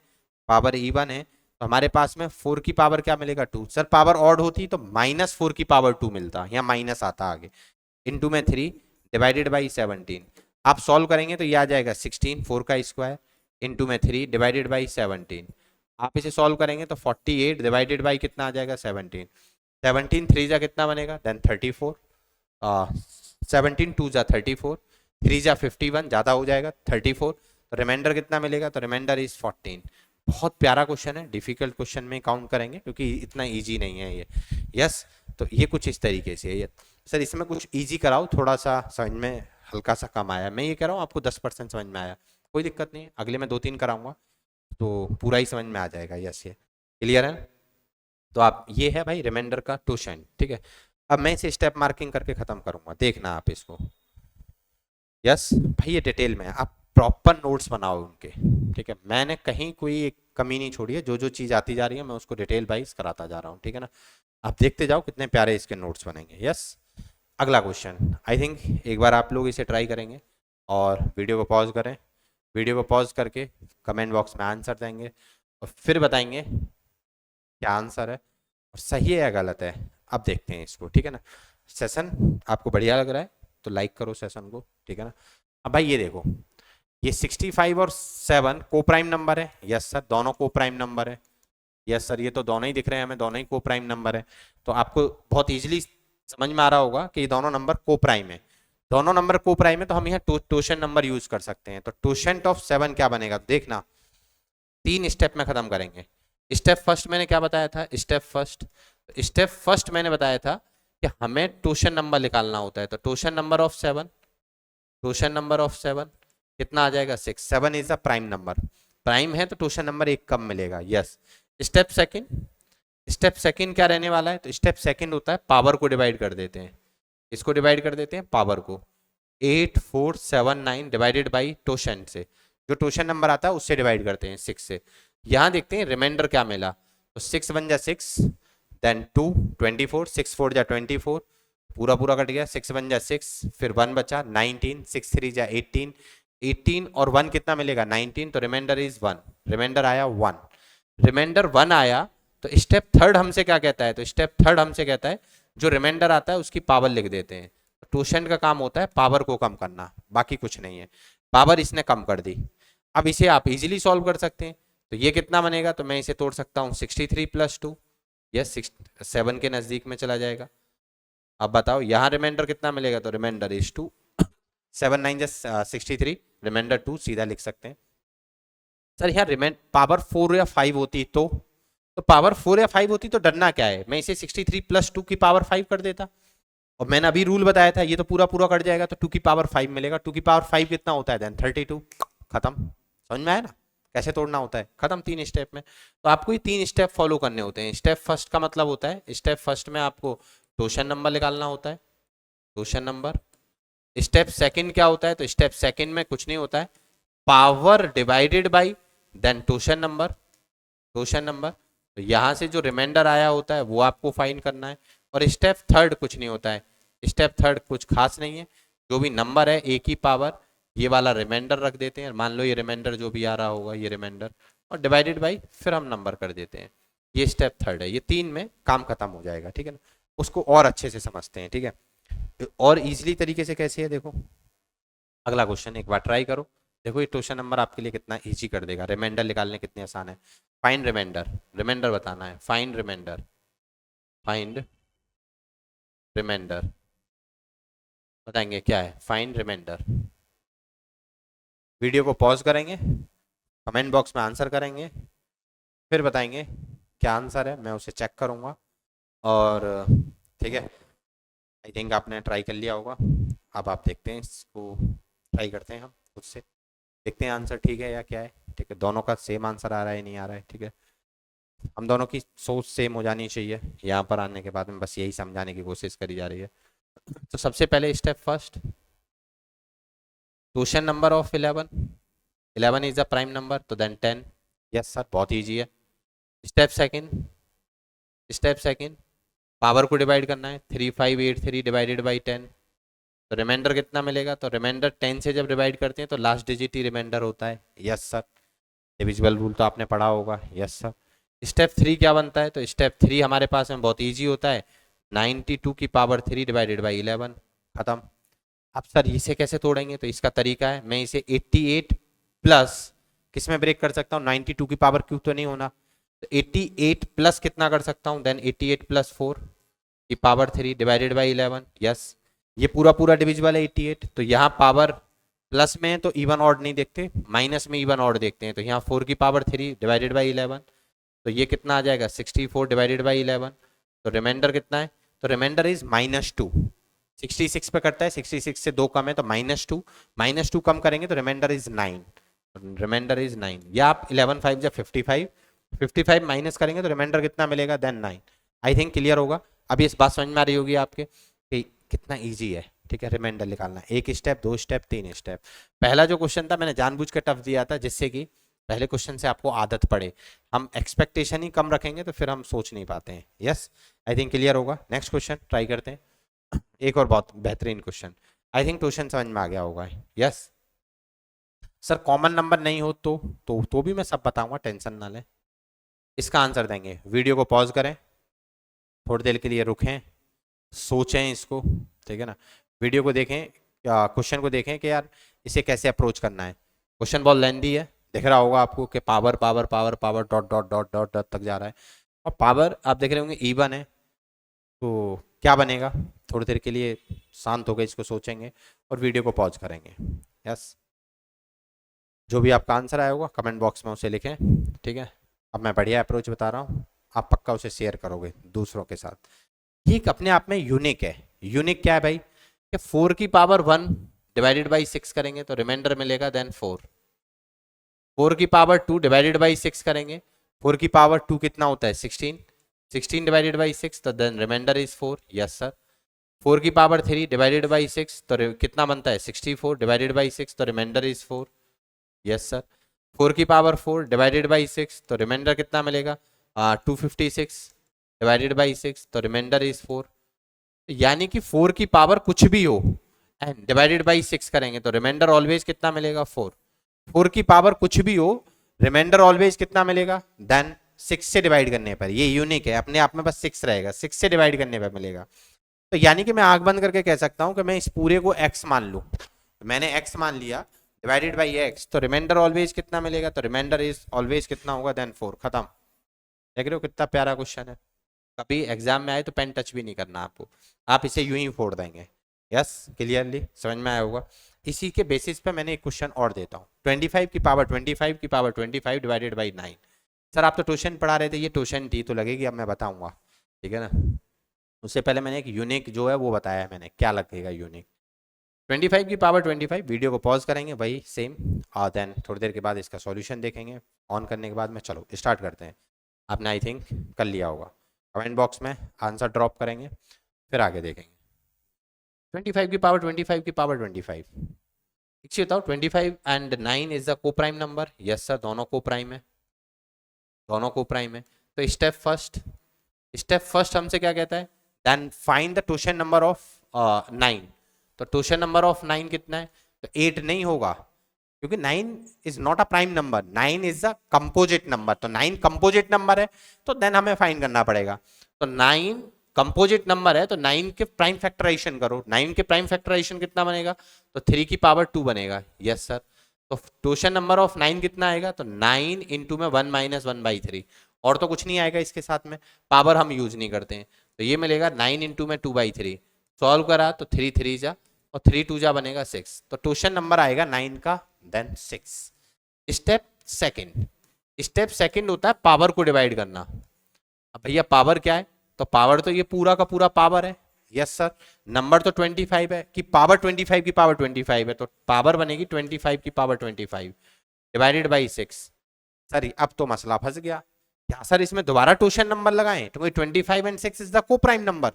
पावर इवन है, तो हमारे पास में 4 की पावर क्या मिलेगा 2, सर पावर ऑड होती तो माइनस 4 की पावर 2 मिलता, यहाँ माइनस आता आगे, इंटू में 3 डिवाइडेड बाई 17, आप सॉल्व करेंगे तो ये आ जाएगा 16 4 का स्क्वायर इंटू में 3 डिवाइडेड बाई 17, आप इसे सॉल्व करेंगे तो 48 डिवाइडेड बाई कितना आ जाएगा 17, 17 3 जा कितना बनेगा, देन 34, 17 2 जा 34, 3 जा 51 ज़्यादा हो जाएगा 34, तो रिमाइंडर कितना मिलेगा, तो रिमाइंडर इज 14। बहुत प्यारा क्वेश्चन है, डिफिकल्ट क्वेश्चन में काउंट करेंगे क्योंकि इतना इजी नहीं है ये, यस। तो ये कुछ इस तरीके से है ये, सर इसमें कुछ इजी कराओ, थोड़ा सा समझ में हल्का सा कम आया, मैं ये कह रहा हूँ आपको 10% समझ में आया, कोई दिक्कत नहीं है, अगले में 2-3 कराऊंगा तो पूरा ही समझ में आ जाएगा, यस ये क्लियर है। तो आप ये है भाई रिमाइंडर का ट्यूशन, ठीक है। अब मैं इसे स्टेप मार्किंग करके खत्म करूंगा, देखना आप इसको, यस भाई ये डिटेल में आप प्रॉपर नोट्स बनाओ उनके, ठीक है, मैंने कहीं कोई एक कमी नहीं छोड़ी है, जो जो चीज़ आती जा रही है मैं उसको डिटेल वाइज कराता जा रहा हूँ, ठीक है ना। आप देखते जाओ कितने प्यारे इसके नोट्स बनेंगे, यस। अगला क्वेश्चन, आई थिंक एक बार आप लोग इसे ट्राई करेंगे और वीडियो को पॉज करें, वीडियो को पॉज करके कमेंट बॉक्स में आंसर देंगे और फिर बताएंगे क्या आंसर है और सही है या गलत है। अब देखते हैं इसको, ठीक है ना। सेशन आपको बढ़िया लग रहा है तो लाइक करो सेशन को, ठीक है ना। अब भाई ये देखो, ये 65 और 7 को प्राइम नंबर है, यस सर, दोनों को प्राइम नंबर है, यस सर, ये तो दोनों ही दिख रहे हैं हमें, दोनों ही को प्राइम नंबर है, तो आपको बहुत इजीली समझ में आ रहा होगा कि ये दोनों नंबर को प्राइम है, दोनों नंबर को प्राइम है, तो हम यहाँ टोशन नंबर यूज कर सकते हैं, तो टोशन ऑफ 7 क्या बनेगा, देखना 3 स्टेप में खत्म करेंगे। स्टेप फर्स्ट मैंने क्या बताया था, स्टेप फर्स्ट मैंने बताया था कि हमें टोशन नंबर निकालना होता है, तो torsion number of 7, torsion number of 7 कितना आ जाएगा 6, 7 is a prime number, prime है तो टोशन नंबर एक कम मिलेगा, यस। स्टेप सेकंड क्या रहने वाला है, तो स्टेप सेकंड होता है पावर को डिवाइड कर देते हैं, इसको डिवाइड कर देते हैं पावर को, 8 4 7 9 डिवाइडेड बाई टोशन से, जो टोशन नंबर आता है उससे डिवाइड करते हैं 6 से। यहाँ देखते हैं रिमाइंडर क्या मिला, तो 6 1 जा 6, देन 2 24, 6 4 जा 24, पूरा पूरा कट गया, 6 1 जा 6, फिर 1 बचा 19, 6 3 जा 18, 18 और 1 कितना मिलेगा 19, तो रिमाइंडर इज 1, रिमाइंडर आया 1, रिमाइंडर 1 आया, तो स्टेप थर्ड हमसे क्या कहता है, तो स्टेप थर्ड हमसे कहता है जो रिमाइंडर आता है उसकी पावर लिख देते हैं, ट्यूशन का काम होता है पावर को कम करना, बाकी कुछ नहीं है, पावर इसने कम कर दी। अब इसे आप इजीली सॉल्व कर सकते हैं, तो ये कितना बनेगा, तो मैं इसे तोड़ सकता हूँ 63 + 2, यस 7 के नजदीक में चला जाएगा। अब बताओ यहाँ रिमाइंडर कितना मिलेगा, तो रिमाइंडर इज 2, 7 9 जा 63, रिमाइंडर 2 सीधा लिख सकते हैं। सर यहाँ पावर 4 या 5 होती तो पावर 4 या 5 होती तो डरना क्या है, मैं इसे 63 + 2 की पावर 5 कर देता, और मैंने अभी रूल बताया था ये तो पूरा पूरा कट जाएगा, तो 2 की पावर 5 मिलेगा, 2 की पावर 5 कितना होता है, देन 32, खत्म, समझ में आया ना कैसे तोड़ना होता है, खत्म 3 स्टेप में। तो आपको ये 3 स्टेप फॉलो करने होते हैं। स्टेप फर्स्ट का मतलब होता है, स्टेप फर्स्ट में आपको टोशन नंबर निकालना होता है, टोशन नंबर, स्टेप सेकंड क्या होता है, तो स्टेप सेकंड में कुछ नहीं होता है, power divided by then torsion number, torsion number. तो यहां से जो रिमाइंडर आया होता है वो आपको फाइंड करना है। और स्टेप थर्ड कुछ नहीं होता है, स्टेप थर्ड कुछ खास नहीं है, जो भी नंबर है एक ही पावर, ये वाला रिमाइंडर रख देते हैं, मान लो ये रिमाइंडर जो भी आ रहा होगा ये रिमाइंडर, और डिवाइडेड बाई फिर हम नंबर कर देते हैं। ये स्टेप थर्ड है, ये 3 में काम खत्म हो जाएगा, ठीक है ना। उसको और अच्छे से समझते हैं, ठीक है। और इजीली तरीके से कैसे है देखो, अगला क्वेश्चन एक बार ट्राई करो, देखो ये क्वेश्चन नंबर आपके लिए कितना इजी कर देगा, रिमाइंडर निकालने कितने आसान है। फाइंड रिमाइंडर, रिमाइंडर बताना है, फाइंड रिमाइंडर, फाइंड रिमाइंडर, बताएंगे क्या है फाइंड रिमाइंडर। वीडियो को पॉज करेंगे, कमेंट बॉक्स में आंसर करेंगे, फिर बताएंगे क्या आंसर है, मैं उसे चेक करूंगा। और ठीक है, आई थिंक आपने ट्राई कर लिया होगा। अब आप देखते हैं इसको, ट्राई करते हैं हम खुद से, देखते हैं आंसर ठीक है या क्या है, ठीक है। दोनों का सेम आंसर आ रहा है नहीं आ रहा है, ठीक है। हम दोनों की सोच सेम हो जानी चाहिए, यहाँ पर आने के बाद में बस यही समझाने की कोशिश करी जा रही है। तो सबसे पहले step first, question number of 11, 11 is the prime number, तो देन 10, यस सर बहुत ईजी है। Step second, step second power को डिवाइड करना है, 3583 डिवाइडेड बाई 10, तो रिमाइंडर कितना मिलेगा, तो रिमाइंडर 10 से जब डिवाइड करते हैं तो लास्ट डिजिट ही रिमाइंडर होता है, यस सर। डिविजिबल रूल तो आपने पढ़ा होगा, यस सर। स्टेप 3 क्या बनता है, तो स्टेप 3 हमारे पास में बहुत ईजी होता है, 92 की पावर 3 डिवाइडेड बाई 11, खत्म। अब सर इसे कैसे तोड़ेंगे, तो इसका तरीका है, मैं इसे 88 प्लस किस में ब्रेक कर सकता हूँ, 92 की पावर क्यूब तो नहीं होना, तो 88 प्लस कितना कर सकता हूँ, देन 88 प्लस 4 की पावर 3 डिवाइडेड बाई 11, यस। ये पूरा पूरा डिविजिबल है 88, तो यहाँ पावर प्लस में है तो इवन ऑड नहीं देखते, माइनस में इवन ऑड देखते हैं, तो यहाँ 4 की पावर 3 डिवाइडेड बाई 11, तो ये कितना आ जाएगा 64 डिवाइडेड बाई 11, तो रिमाइंडर कितना है, तो रिमाइंडर इज -2, 66 पे करता है, 66 से 2 कम है तो -2, -2 कम करेंगे तो रिमाइंडर इज 9, रिमाइंडर इज 9, या आप 11 5 या 55, 55 माइनस करेंगे तो रिमाइंडर कितना मिलेगा, देन 9। आई थिंक क्लियर होगा, अभी इस बात समझ में आ रही होगी आपके कि कितना इजी है, ठीक है। रिमाइंडर निकालना, एक स्टेप, 2 स्टेप, 3 स्टेप। पहला जो क्वेश्चन था मैंने जानबूझ के टफ दिया था, जिससे कि पहले क्वेश्चन से आपको आदत पड़े, हम एक्सपेक्टेशन ही कम रखेंगे तो फिर हम सोच नहीं पाते हैं, यस। आई थिंक क्लियर होगा। नेक्स्ट क्वेश्चन ट्राई करते हैं, एक और बहुत बेहतरीन क्वेश्चन, आई थिंक क्वेश्चन समझ में आ गया होगा, यस। सर कॉमन नंबर नहीं हो तो भी मैं सब बताऊंगा, टेंशन ना लें। इसका आंसर देंगे, वीडियो को पॉज करें, थोड़ी देर के लिए रुकें, सोचें इसको, ठीक है ना। वीडियो को देखें, क्वेश्चन को देखें कि यार इसे कैसे अप्रोच करना है। क्वेश्चन बहुत लेंदी है, दिख रहा होगा आपको कि power power power power dot dot dot dot dot तक जा रहा है, और पावर आप देख रहे होंगे इवन है, तो क्या बनेगा। थोड़ी देर के लिए शांत हो गए, इसको सोचेंगे और वीडियो को पॉज करेंगे, यस। जो भी आपका आंसर आया होगा कमेंट बॉक्स में उसे लिखें, ठीक है। अब मैं बढ़िया अप्रोच बता रहा हूँ, आप पक्का उसे शेयर करोगे दूसरों के साथ। ये अपने आप में यूनिक है। यूनिक क्या है भाई, कि 4 की पावर 1 डिवाइडेड बाई 6 करेंगे तो रिमाइंडर मिलेगा, देन 4, 4 की पावर 2 डिवाइडेड बाई 6 करेंगे, 4 की पावर 2 कितना होता है 16, 16 डिवाइडेड बाई 6, तो then reminder is 4, yes sir. 4 की पावर 3 डिवाइडेड बाई 6 तो कितना बनता है 64 डिवाइडेड बाई 6, तो रिमाइंडर इज 4, यस सर। 4 की पावर 4 डिवाइडेड बाई 6 तो रिमाइंडर कितना मिलेगा 256 डिवाइडेड बाई 6, तो रिमाइंडर इज 4। यानी कि 4 की पावर कुछ भी हो एंड डिवाइडेड बाई 6 करेंगे तो रिमाइंडर ऑलवेज कितना मिलेगा 4। 4 की पावर कुछ भी हो, रिमाइंडर ऑलवेज कितना मिलेगा, देन 6 से डिवाइड करने पर, ये यूनिक है, अपने आप में बस 6 रहेगा, 6 से डिवाइड करने पर मिलेगा। तो यानी कि मैं आंख बंद करके कह सकता हूं कि मैं इस पूरे को x मान लूं, मैंने x मान लिया डिवाइडेड बाई x, तो रिमाइंडर ऑलवेज कितना मिलेगा, तो रिमाइंडर इज ऑलवेज कितना होगा, देन 4, खत्म। देख रहे हो कितना प्यारा क्वेश्चन है, कभी एग्जाम में आए तो पेन टच भी नहीं करना आपको, आप इसे यूं ही फोड़ देंगे, यस। क्लियरली समझ में आया होगा। इसी के बेसिस पे मैंने एक क्वेश्चन और देता हूँ, 25 की पावर 25 की पावर 25 डिवाइडेड बाई 9। सर आप तो ट्यूशन पढ़ा रहे थे, ये ट्यूशन थी तो लगेगी, अब मैं बताऊंगा, ठीक है ना। उससे पहले मैंने एक यूनिक जो है वो बताया है मैंने, क्या लगेगा यूनिक। 25 की पावर 25, वीडियो को पॉज करेंगे भाई सेम, और देन थोड़ी देर के बाद इसका सॉल्यूशन देखेंगे, ऑन करने के बाद में चलो स्टार्ट करते हैं। आपने आई थिंक कर लिया होगा, कमेंट बॉक्स में आंसर ड्रॉप करेंगे, फिर आगे देखेंगे। 25 की पावर 25 की पावर 25। ठीक से बताओ, 25 एंड 9 इज द को प्राइम नंबर। यस सर, दोनों को प्राइम है, दोनों को प्राइम है। तो स्टेप फर्स्ट हमसे क्या कहता है, देन फाइंड द टोशन नंबर ऑफ 9। तो टोशन नंबर ऑफ 9 कितना है, तो 8 नहीं होगा, क्योंकि 9 is not a prime number, 9 is a composite number. तो 9 कंपोजिट नंबर है, तो देन हमें फाइंड करना पड़ेगा। तो 9 कंपोजिट नंबर है, तो 9 के प्राइम फैक्टराइजेशन करो। 9 के प्राइम फैक्टराइजेशन कितना बनेगा, तो 3 की पावर 2 बनेगा। Yes sir. तो टोशन नंबर ऑफ 9 कितना आएगा, तो 9 इंटू में 1 माइनस 1/3, और तो कुछ नहीं आएगा इसके साथ में, पावर हम यूज नहीं करते हैं। तो ये मिलेगा 9 इंटू में 2/3। सॉल्व करा तो 3 3 जा और 3 2 जा बनेगा 6। तो टोशन नंबर आएगा 9 का, देन 6। स्टेप सेकंड होता है पावर को डिवाइड करना। अब भैया पावर क्या है, तो पावर तो ये पूरा का पूरा पावर है। Yes sir. नंबर तो 25 है, कि पावर 25 की पावर 25 है, तो पावर बनेगी 25 की पावर 25 डिवाइडेड बाई 6। सर अब तो मसला फंस गया, क्या सर इसमें दोबारा टोशन नंबर लगाएं, तो 25 एंड 6 इज द को प्राइम नंबर,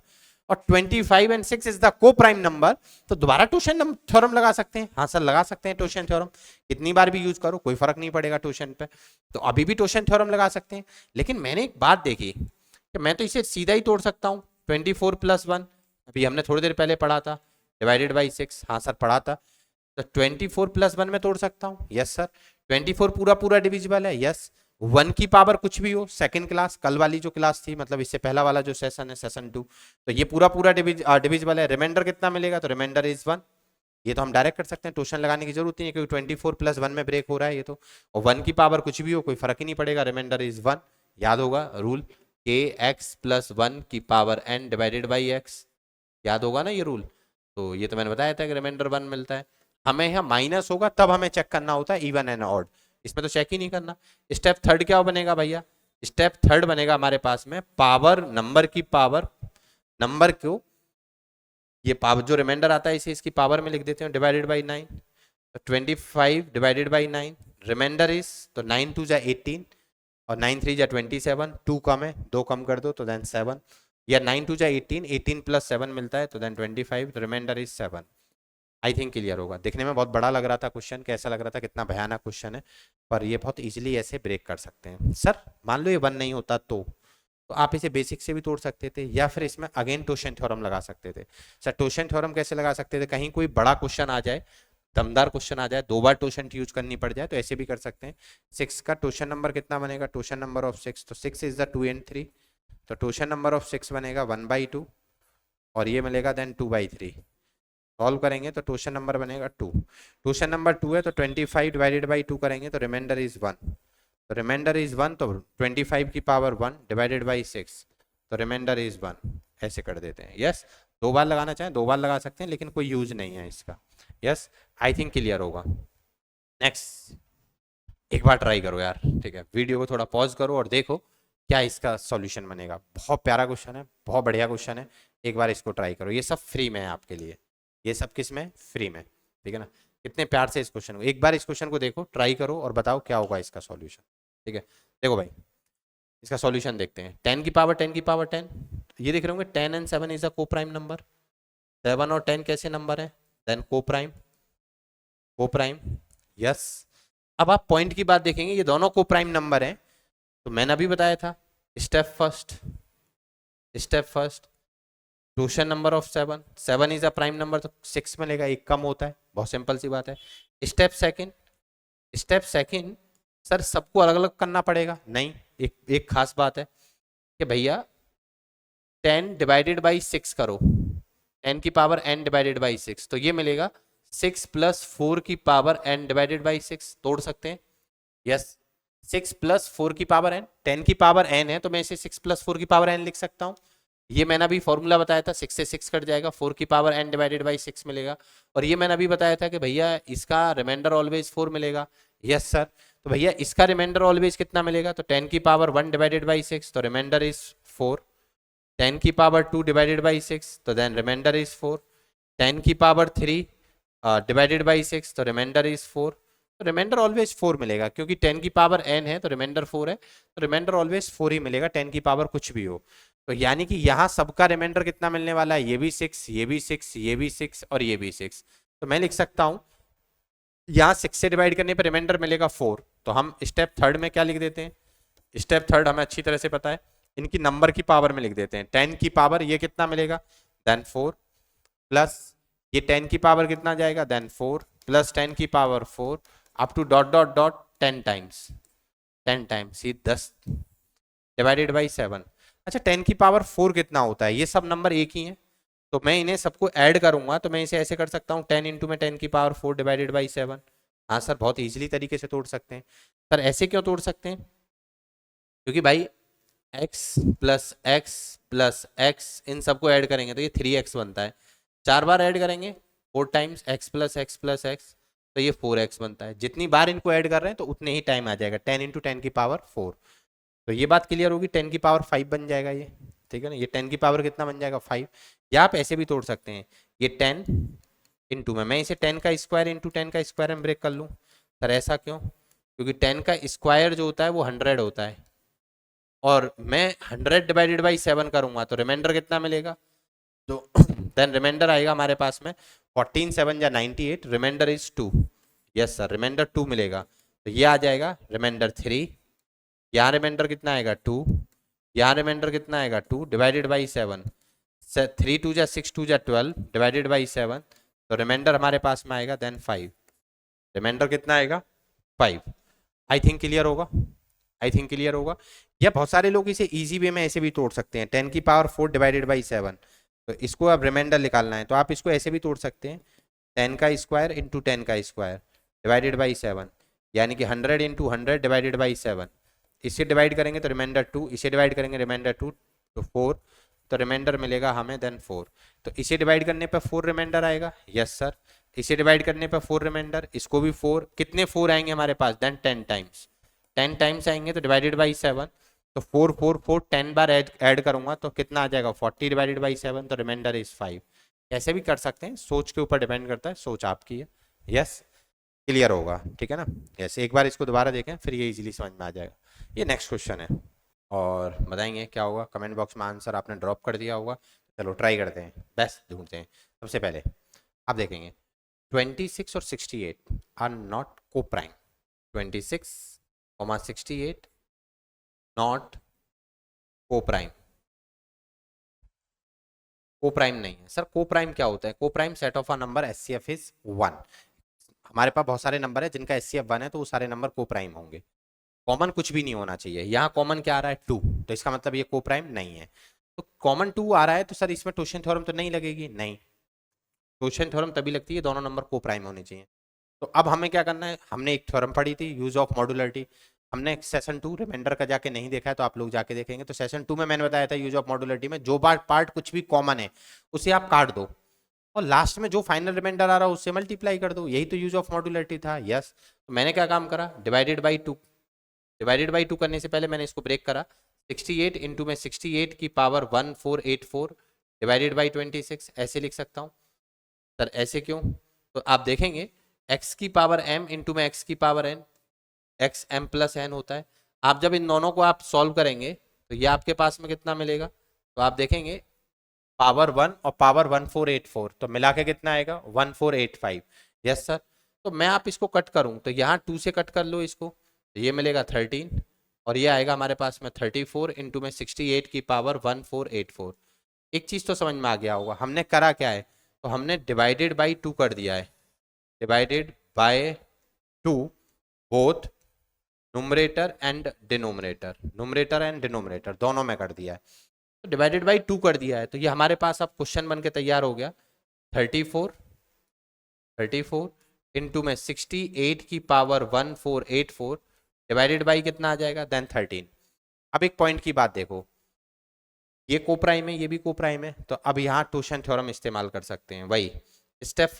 और 25 एंड 6 इज द को प्राइम नंबर, तो दोबारा टोशन थ्योरम लगा सकते हैं। हाँ सर लगा सकते हैं टोशन थ्योरम, कितनी बार भी यूज करो कोई फर्क नहीं पड़ेगा टोशन पे, तो अभी भी टोशन थ्योरम लगा सकते हैं। लेकिन मैंने एक बात देखी कि मैं तो इसे सीधा ही तोड़ सकता हूँ, 24 + 1 अभी हमने थोड़ी देर पहले पढ़ा था, डिवाइडेड बाई 6। हाँ सर पढ़ा था। तो 24 + 1 में तोड़ सकता हूँ। Yes sir. 24 पूरा पूरा डिविजिबल है। यस। 1 की पावर कुछ भी हो, सेकंड क्लास कल वाली जो क्लास थी, मतलब इससे पहला वाला जो सेशन है सेशन 2, तो ये पूरा पूरा डिविजिबल है। रिमाइंडर कितना मिलेगा, तो रिमाइंडर इज 1। ये तो हम डायरेक्ट कर सकते हैं, ट्यूशन लगाने की जरूरत नहीं है, क्योंकि 24 + 1 में ब्रेक हो रहा है ये तो, और 1 की पावर कुछ भी हो कोई फर्क ही नहीं पड़ेगा, रिमाइंडर इज 1। याद होगा रूल, kx + 1 की power n divided by x, याद होगा ना ये रूल। तो ये तो मैंने बताया था कि रिमाइंडर 1 मिलता है। हमें यहाँ माइनस होगा तब हमें चेक करना होता है इवन एंड ऑड, इसमें तो चेक ही नहीं करना। स्टेप थर्ड क्या बनेगा भैया, स्टेप थर्ड बनेगा हमारे पास में पावर नंबर की पावर, नंबर को ये पावर जो रिमाइंडर आता है इसे इसकी पावर में लिख देते हैं, डिवाइडेड बाई 9। तो 25 डिवाइडेड बाई 9, रिमाइंडर इज, तो 9 2 जा 18 और 9 3 जा 27, 2 कम है 2 कम कर दो तो देन 7, या 9 2 जा 18, 18 + 7 मिलता है तो देन 25, तो reminder is 7। I think clear होगा। देखने में बहुत बड़ा लग रहा था क्वेश्चन, कैसा लग रहा था, कितना भयानक क्वेश्चन है, पर ये बहुत इजीली ऐसे ब्रेक कर सकते हैं। सर मान लो ये 1 नहीं होता तो आप इसे बेसिक से भी तोड़ सकते थे, या फिर इसमें अगेन टोशन थ्योरम लगा सकते थे। सर टोशन थ्योरम कैसे लगा सकते थे, कहीं कोई बड़ा क्वेश्चन आ जाए, दमदार क्वेश्चन आ जाए, 2 बार टोशन यूज करनी पड़ जाए, तो ऐसे भी कर सकते हैं। 6 का टोशन नंबर कितना बनेगा, टोशन नंबर ऑफ 6, तो 6 इज द 2 and 3, तो टोशन नंबर ऑफ 6 बनेगा 1/2, और ये मिलेगा देन 2/3। सॉल्व करेंगे तो टोशन नंबर बनेगा 2। टोशन नंबर 2 है तो 25 डिवाइडेड बाई 2 करेंगे तो रिमाइंडर इज 1, तो रिमाइंडर इज 1, तो 25 की पावर 1 डिवाइडेड बाई 6, तो रिमाइंडर इज 1, ऐसे कर देते हैं। यस। 2 बार लगाना चाहें 2 बार लगा सकते हैं, लेकिन कोई यूज नहीं है इसका। यस। आई थिंक क्लियर होगा। नेक्स्ट एक बार ट्राई करो यार, ठीक है, वीडियो को थोड़ा पॉज करो और देखो क्या इसका सॉल्यूशन बनेगा। बहुत प्यारा क्वेश्चन है, बहुत बढ़िया क्वेश्चन है, एक बार इसको ट्राई करो। ये सब फ्री में है आपके लिए, ये सब किस में, फ्री में, ठीक है ना। कितने प्यार से इस क्वेश्चन को, एक बार इस क्वेश्चन को देखो, ट्राई करो और बताओ क्या होगा इसका सॉल्यूशन, ठीक है। देखो भाई इसका सॉल्यूशन देखते हैं। 10 की पावर 10 की पावर 10, ये देख रहे होंगे 10 and 7 इज अ को प्राइम नंबर। 7 और 10 कैसे नंबर है, देन को प्राइम, को प्राइम। यस। अब आप पॉइंट की बात देखेंगे, ये दोनों को प्राइम नंबर हैं, तो मैंने अभी बताया था स्टेप फर्स्ट टोशन number of 7, 7 is a prime number, तो 6 मिलेगा, एक कम होता है, बहुत सिंपल सी बात है। स्टेप सेकंड सर सबको अलग अलग करना पड़ेगा, नहीं, एक खास बात है कि भैया 10 डिवाइडेड बाई 6 करो, 10 की पावर n डिवाइडेड बाई 6, तो ये मिलेगा 6 + 4 की पावर n डिवाइडेड बाई 6, तोड़ सकते हैं। यस। 6 + 4 की पावर n, 10 की पावर n है तो मैं इसे 6 + 4 की पावर n लिख सकता हूँ। ये मैंने अभी फॉर्मूला बताया था, 6 से 6 कट जाएगा, 4 की पावर n डिवाइडेड बाई 6 मिलेगा, और ये मैंने अभी बताया था कि भैया इसका रिमाइंडर ऑलवेज 4 मिलेगा। Yes sir. तो भैया इसका रिमाइंडर ऑलवेज कितना मिलेगा, तो 10 की पावर 1 डिवाइडेड बाई 6, तो रिमाइंडर इज 4। 10 की पावर 2 डिवाइडेड बाई 6, तो देन रिमाइंडर इज 4। 10 की पावर 3 डिवाइडेड बाई 6, तो रिमाइंडर इज 4। तो रिमाइंडर ऑलवेज 4 मिलेगा, क्योंकि 10 की पावर n है तो रिमाइंडर 4 है, तो रिमाइंडर ऑलवेज 4 ही मिलेगा, 10 की पावर कुछ भी हो। तो यानी कि यहाँ सबका रिमाइंडर कितना मिलने वाला है, ये भी 6, ये भी 6, ये भी 6 और ये भी 6। तो मैं लिख सकता हूँ यहाँ 6 से डिवाइड करने पर रिमाइंडर मिलेगा 4। तो हम स्टेप थर्ड में क्या लिख देते हैं, स्टेप थर्ड हमें अच्छी तरह से पता है, इनकी नंबर की पावर में लिख देते हैं। 10 की पावर ये कितना मिलेगा, देन 4 प्लस ये 10 की पावर कितना जाएगा, देन 4 प्लस 10 की power 4 up to dot dot dot 10 times, 10 times ये 10 डिवाइडेड बाई 7। अच्छा 10 की पावर 4 कितना होता है, ये सब नंबर एक ही हैं, तो मैं इन्हें सबको ऐड करूंगा तो मैं इसे ऐसे कर सकता हूँ 10 इंटू में 10 की पावर 4 डिवाइडेड बाई 7। हाँ सर बहुत इजीली तरीके से तोड़ सकते हैं। सर ऐसे क्यों तोड़ सकते हैं, क्योंकि भाई x प्लस एक्स इन सबको ऐड करेंगे तो ये 3x बनता है, 4 बार ऐड करेंगे 4 टाइम्स x प्लस एक्स तो ये 4x बनता है। जितनी बार इनको ऐड कर रहे हैं तो उतने ही टाइम आ जाएगा, 10 इंटू 10 की पावर 4। तो ये बात क्लियर होगी, 10 की पावर 5 बन जाएगा ये, ठीक है ना। ये 10 की पावर कितना बन जाएगा 5। या आप ऐसे भी तोड़ सकते हैं, ये 10 इंटू में मैं इसे 10 का स्क्वायर इंटू 10 का स्क्वायर में ब्रेक कर लूँ। सर ऐसा क्यों, क्योंकि 10 का स्क्वायर जो होता है वो 100 होता है और मैं 100 डिवाइडेड बाई 7 करूंगा तो रिमाइंडर कितना मिलेगा, तो देन रिमाइंडर आएगा हमारे पास में 14 7 या 98, reminder is 2। Yes sir reminder 2 मिलेगा, तो ये आ जाएगा रिमाइंडर 3। यहाँ रिमाइंडर कितना आएगा 2, यहाँ रिमाइंडर कितना आएगा 2 डिवाइडेड बाई 7। 3 2 जा 6 2 जा 12 डिवाइडेड बाई 7, तो रिमाइंडर हमारे पास में आएगा देन 5। रिमाइंडर कितना आएगा 5। आई थिंक क्लियर होगा, आई थिंक क्लियर होगा। या बहुत सारे लोग इसे इजी वे में ऐसे भी तोड़ सकते हैं, 10 की पावर 4 डिवाइडेड बाई 7। तो इसको अब रिमाइंडर निकालना है तो आप इसको ऐसे भी तोड़ सकते हैं, 10 का स्क्वायर इंटू 10 का स्क्वायर डिवाइडेड बाई 7, यानी कि 100 इंटू 100 डिवाइडेड बाई 7। इसे डिवाइड करेंगे तो रिमाइंडर 2, इसे डिवाइड करेंगे रिमाइंडर 2 तो 4, तो रिमाइंडर मिलेगा हमें देन 4। तो इसे डिवाइड करने पर 4 रिमाइंडर आएगा, यस सर। इसे डिवाइड करने पर 4 रिमाइंडर, इसको भी 4, कितने 4 आएंगे हमारे पास, देन 10 टाइम्स, 10 टाइम्स आएंगे तो डिवाइडेड बाई 7। तो 4 4 4 10 बार ऐड करूंगा तो कितना आ जाएगा 40 डिवाइडेड बाई 7, तो रिमाइंडर इज 5। कैसे भी कर सकते हैं, सोच के ऊपर डिपेंड करता है, सोच आपकी है। यस क्लियर होगा, ठीक है ना। यस एक बार इसको दोबारा देखें फिर ये इजीली समझ में आ जाएगा। ये नेक्स्ट क्वेश्चन है और बताएंगे क्या होगा, कमेंट बॉक्स में आंसर आपने ड्रॉप कर दिया होगा। चलो ट्राई करते हैं, बेस्ट ढूंढते हैं। सबसे पहले आप देखेंगे 26 और 68 आर नॉट को प्राइम। 26 68 नॉट को प्राइम, को प्राइम नहीं है। सर को प्राइम क्या होता है, को prime set of a number HCF is 1। हमारे पास बहुत सारे नंबर है जिनका एचसीएफ 1 है तो वो सारे नंबर को प्राइम होंगे। कॉमन कुछ भी नहीं होना चाहिए, यहाँ कॉमन क्या आ रहा है 2, तो इसका मतलब ये को प्राइम नहीं है। तो कॉमन 2 आ रहा है तो सर इसमें टोशन थ्योरम तो नहीं लगेगी, नहीं टोशन थ्योरम तभी लगती है दोनों नंबर को प्राइम होने चाहिए। तो अब हमें क्या करना है, हमने एक थ्योरम पढ़ी थी यूज ऑफ मॉड्युलरिटी, हमने सेशन 2 रिमाइंडर का जाके नहीं देखा है तो आप लोग जाके देखेंगे। तो सेशन 2 में मैंने बताया था यूज ऑफ मॉड्युलरिटी में जो पार्ट कुछ भी कॉमन है उसे आप काट दो और लास्ट में जो फाइनल रिमाइंडर आ रहा है उससे मल्टीप्लाई कर दो, यही तो यूज ऑफ मॉड्युलरिटी था। यस तो मैंने क्या काम करा, डिवाइडेड बाई 2, डिवाइडेड बाई 2 करने से पहले मैंने इसको ब्रेक करा, 68 इंटू में 68 की पावर 1484 डिवाइडेड बाई 26 ऐसे लिख सकता हूँ। सर ऐसे क्यों, तो आप देखेंगे x की पावर m इंटू में x की power n, x m plus n होता है। आप जब इन दोनों को आप सॉल्व करेंगे तो ये आपके पास में कितना मिलेगा, तो आप देखेंगे पावर 1 और पावर 1484 तो मिला के कितना आएगा 1485। यस सर, तो मैं आप इसको कट करूं तो यहाँ 2 से कट कर लो इसको तो ये मिलेगा 13 और ये आएगा हमारे पास में 34 इंटू में 68 की पावर 1484। एक चीज तो समझ में आ गया होगा, हमने करा क्या है, तो हमने डिवाइडेड बाई 2 कर दिया है, divided by 2 both numerator and denominator, numerator and denominator दोनों में कर दिया है। तो डिवाइडेड बाई 2 कर दिया है तो ये हमारे पास अब क्वेश्चन बन के तैयार हो गया 34 इंटू में 68 की पावर 1484 डिवाइडेड बाई कितना आ जाएगा देन 13। अब एक पॉइंट की बात देखो, ये को प्राइम है ये भी को प्राइम है, तो अब यहाँ टोशन थ्योरम इस्तेमाल कर सकते हैं। वही स्टेप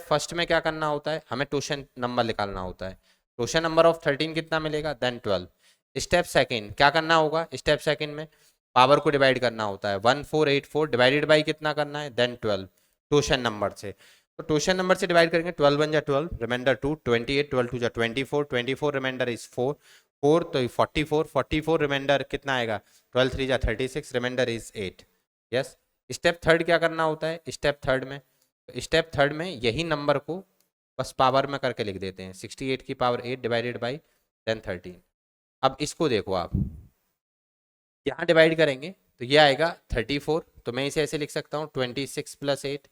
फर्स्ट में क्या करना होता है, हमें टोशन नंबर निकालना होता है। टोशन नंबर ऑफ 13 कितना मिलेगा देन 12। स्टेप सेकंड क्या करना होगा, स्टेप सेकंड में पावर को डिवाइड करना होता है, 1484 डिवाइडेड बाई कितना करना है देन 12 टोशन नंबर से। तो टोशन नंबर से डिवाइड करेंगे, 12 1 जा 12 रिमाइंडर 2, 28 12 2 जा 24 24 रिमाइंडर इज 4 4 तो 44 रिमाइंडर कितना आएगा, 12 3 जा 36, reminder is 8। Yes. Step third क्या करना होता है, स्टेप थर्ड में यही नंबर को बस पावर में करके लिख देते हैं, 68 की पावर 8 डिवाइडेड बाई देन 13। अब इसको देखो आप, यहाँ डिवाइड करेंगे तो ये आएगा 34, तो मैं इसे ऐसे लिख सकता हूँ 26 प्लस 8,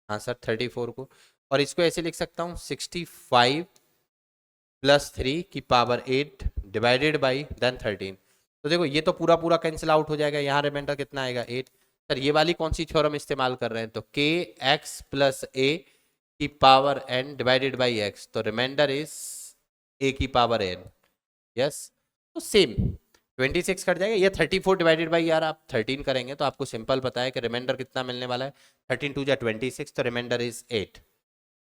हाँ सर 34 को, और इसको ऐसे लिख सकता हूँ 65 प्लस 3 की पावर 8 डिवाइडेड बाई देन 13। तो देखो ये तो पूरा पूरा कैंसिल आउट हो जाएगा, यहाँ रिमाइंडर कितना आएगा 8। सर ये वाली कौन सी थ्योरम इस्तेमाल कर रहे हैं, तो के एक्स प्लस ए की power n divided by x, तो रिमाइंडर इज a की पावर n। यस, तो सेम 26 कट जाएगा, ये 34 डिवाइडेड बाई यार आप 13 करेंगे तो आपको सिंपल पता है कि रिमाइंडर कितना मिलने वाला है, 13 2 जा 26, तो रिमाइंडर इज 8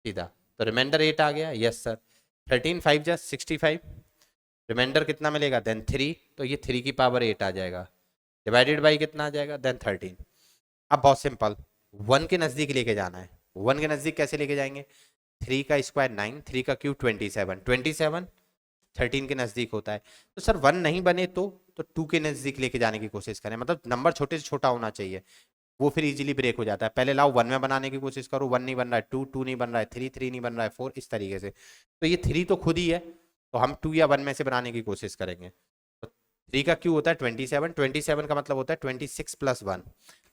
सीधा, तो रिमाइंडर 8 आ गया। Yes sir. 13 5 जा 65, रिमाइंडर कितना मिलेगा देन 3, तो ये 3 की पावर 8 आ जाएगा, डिवाइडेड बाई कितना आ जाएगा देन 13। अब बहुत सिंपल, 1 के नज़दीक लेके जाना है। 1 के नज़दीक कैसे लेके जाएंगे, 3 का स्क्वायर 9, 3 का क्यूब 27, 27 13 के नज़दीक होता है। तो सर 1 नहीं बने तो 2 के नज़दीक लेके जाने की कोशिश करें, मतलब नंबर छोटे से छोटा होना चाहिए, वो फिर इजीली ब्रेक हो जाता है। पहले लाओ 1 में बनाने की कोशिश करो, 1 नहीं बन रहा है, 2 2 नहीं बन रहा है, 3 3 नहीं बन रहा है, 4 इस तरीके से। तो ये 3 तो खुद ही है, तो हम 2 या 1 में से बनाने की कोशिश करेंगे। तो 3 का क्यू होता है 27, 27 का मतलब होता है 26 प्लस 1,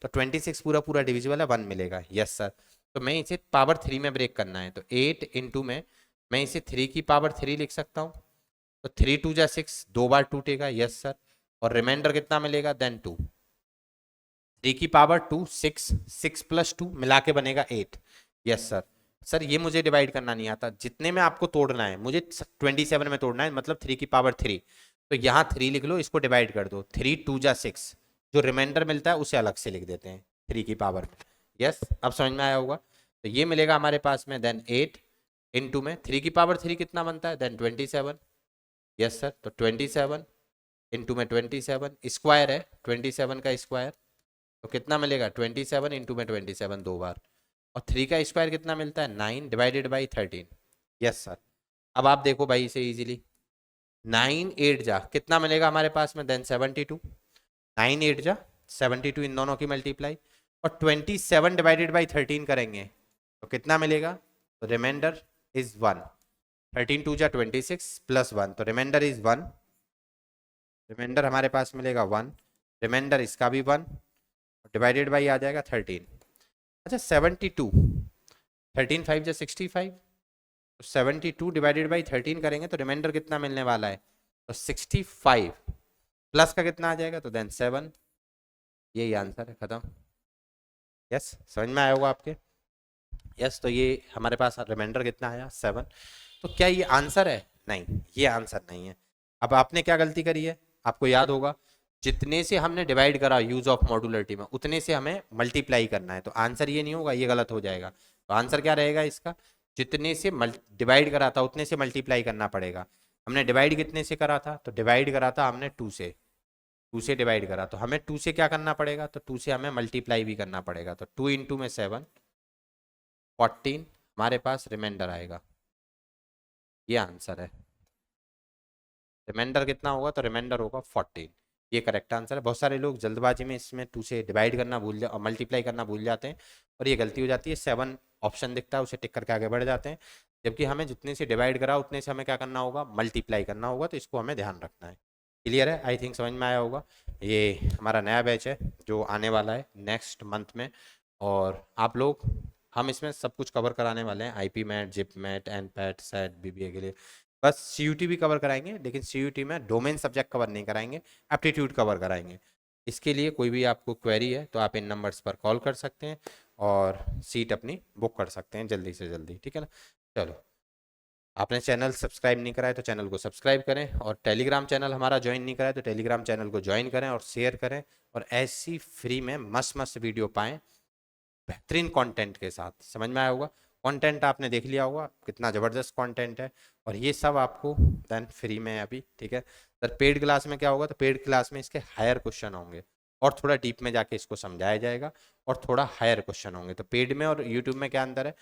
तो 26 पूरा पूरा डिविजिबल है, 1 मिलेगा। Yes sir. तो मैं इसे पावर 3 में ब्रेक करना है, तो 8 इंटू में मैं इसे 3 की पावर 3 लिख सकता हूँ, तो 3 2 जा 6, 2 बार टूटेगा। Yes sir. और रिमाइंडर कितना मिलेगा देन 2, 3 की पावर 2 6, 6 प्लस 2 मिला के बनेगा 8। Yes sir. सर ये मुझे डिवाइड करना नहीं आता, जितने में आपको तोड़ना है, मुझे 27 में तोड़ना है, मतलब 3 की पावर 3, तो यहाँ 3 लिख लो, इसको डिवाइड कर दो, 3 2 जा 6, जो रिमाइंडर मिलता है उसे अलग से लिख देते हैं 3 की पावर। यस, अब समझ में आया होगा। तो ये मिलेगा हमारे पास में देन 8 इंटू में 3 की पावर 3 कितना बनता है देन 27। Yes sir. तो 27 इंटू में 27 स्क्वायर है, 27 का स्क्वायर, तो कितना मिलेगा 27 इंटू में 27 दो बार, और 3 का स्क्वायर कितना मिलता है 9 डिवाइडेड बाई 13। Yes sir. अब आप देखो भाई इसे इजीली, 9 8 जा कितना मिलेगा हमारे पास में देन 72, 9 8 जा 72, इन दोनों की मल्टीप्लाई, और 27 डिवाइडेड बाई 13 करेंगे तो कितना मिलेगा, तो रिमाइंडर इज 1, 13 2 जा 26 प्लस 1, तो रिमाइंडर इज 1, रिमाइंडर हमारे पास मिलेगा 1, रिमाइंडर इसका भी 1, डिवाइडेड बाई आ जाएगा 13। अच्छा 72, 13 5 जा 65, तो 72 डिवाइडेड बाई 13 करेंगे तो रिमाइंडर कितना मिलने वाला है, तो 65 प्लस का कितना आ जाएगा, तो देन 7, यही आंसर है, खत्म। यस, समझ में आया होगा आपके। यस, तो ये हमारे पास रिमाइंडर कितना आया 7। तो क्या ये आंसर है, नहीं ये आंसर नहीं है। अब आपने क्या गलती करी है, आपको याद होगा जितने से हमने डिवाइड करा यूज ऑफ मॉड्यूलरिटी में, उतने से हमें मल्टीप्लाई करना है, तो आंसर ये नहीं होगा, ये गलत हो जाएगा। तो आंसर क्या रहेगा इसका, जितने से डिवाइड करा था उतने से मल्टीप्लाई करना पड़ेगा। हमने डिवाइड कितने से करा था, तो डिवाइड करा था हमने 2 से, 2 से डिवाइड करा, तो हमें 2 से क्या करना पड़ेगा, तो 2 से हमें मल्टीप्लाई भी करना पड़ेगा, तो 2 इंटू में 7 14 हमारे पास रिमाइंडर आएगा, ये आंसर है। रिमाइंडर कितना होगा, तो रिमाइंडर होगा 14, ये करेक्ट आंसर है। बहुत सारे लोग जल्दबाजी में इसमें 2 से डिवाइड करना भूल जा और मल्टीप्लाई करना भूल जाते हैं, और ये गलती हो जाती है। 7 ऑप्शन दिखता है, उसे टिक करके आगे बढ़ जाते हैं, जबकि हमें जितने से डिवाइड करा उतने से हमें क्या करना होगा, मल्टीप्लाई करना होगा, तो इसको हमें ध्यान रखना है। क्लियर है, आई थिंक समझ में आया होगा। ये हमारा नया बैच है जो आने वाला है नेक्स्ट मंथ में, और आप लोग, हम इसमें सब कुछ कवर कराने वाले हैं, IP मैट, JIPMAT, NPAT, SET, BBA के लिए। बस CUT भी कवर कराएंगे, लेकिन CUT में डोमेन सब्जेक्ट कवर नहीं कराएंगे, एप्टीट्यूड कवर कराएंगे। इसके लिए कोई भी आपको क्वेरी है तो आप इन नंबर्स पर कॉल कर सकते हैं और सीट अपनी बुक कर सकते हैं जल्दी से जल्दी, ठीक है ना। चलो, आपने चैनल सब्सक्राइब नहीं करा है तो चैनल को सब्सक्राइब करें, और टेलीग्राम चैनल हमारा ज्वाइन नहीं करा है तो टेलीग्राम चैनल को ज्वाइन करें और शेयर करें, और ऐसी फ्री में मस्त मस्त वीडियो पाएँ बेहतरीन कंटेंट के साथ। समझ में आया होगा, कंटेंट आपने देख लिया होगा कितना ज़बरदस्त कंटेंट है, और ये सब आपको देन फ्री में है अभी, ठीक है सर। पेड क्लास में क्या होगा, तो पेड क्लास में इसके हायर क्वेश्चन होंगे, और थोड़ा डीप में जाके इसको समझाया जाएगा, और थोड़ा हायर क्वेश्चन होंगे। तो पेड में और यूट्यूब में क्या अंतर है,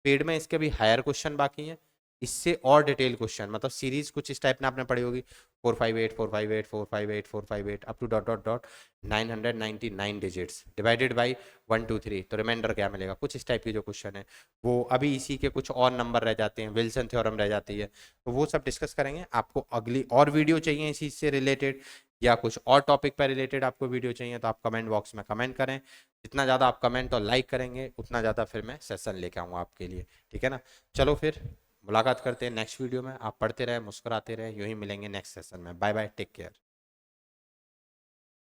पेड में इसके भी हायर क्वेश्चन बाकी हैं, इससे और डिटेल क्वेश्चन, मतलब सीरीज कुछ इस टाइप में आपने पढ़ी होगी 458 458 458 458 up to dot dot dot 999 digits divided by 123, तो रिमाइंडर क्या मिलेगा, कुछ इस टाइप के जो क्वेश्चन है वो अभी इसी के कुछ और नंबर रह जाते हैं, विल्सन थ्योरम रह जाती है, तो वो सब डिस्कस करेंगे। आपको अगली और वीडियो चाहिए इसी से रिलेटेड या कुछ और टॉपिक पर रिलेटेड आपको वीडियो चाहिए तो आप कमेंट बॉक्स में कमेंट करें। जितना ज़्यादा आप कमेंट और लाइक करेंगे उतना ज़्यादा फिर मैं सेशन लेके आऊँगा आपके लिए, ठीक है ना। चलो फिर मुलाकात करते हैं नेक्स्ट वीडियो में। आप पढ़ते रहे, मुस्कुराते रहे, यूं ही मिलेंगे नेक्स्ट सेशन में। Bye bye, take care.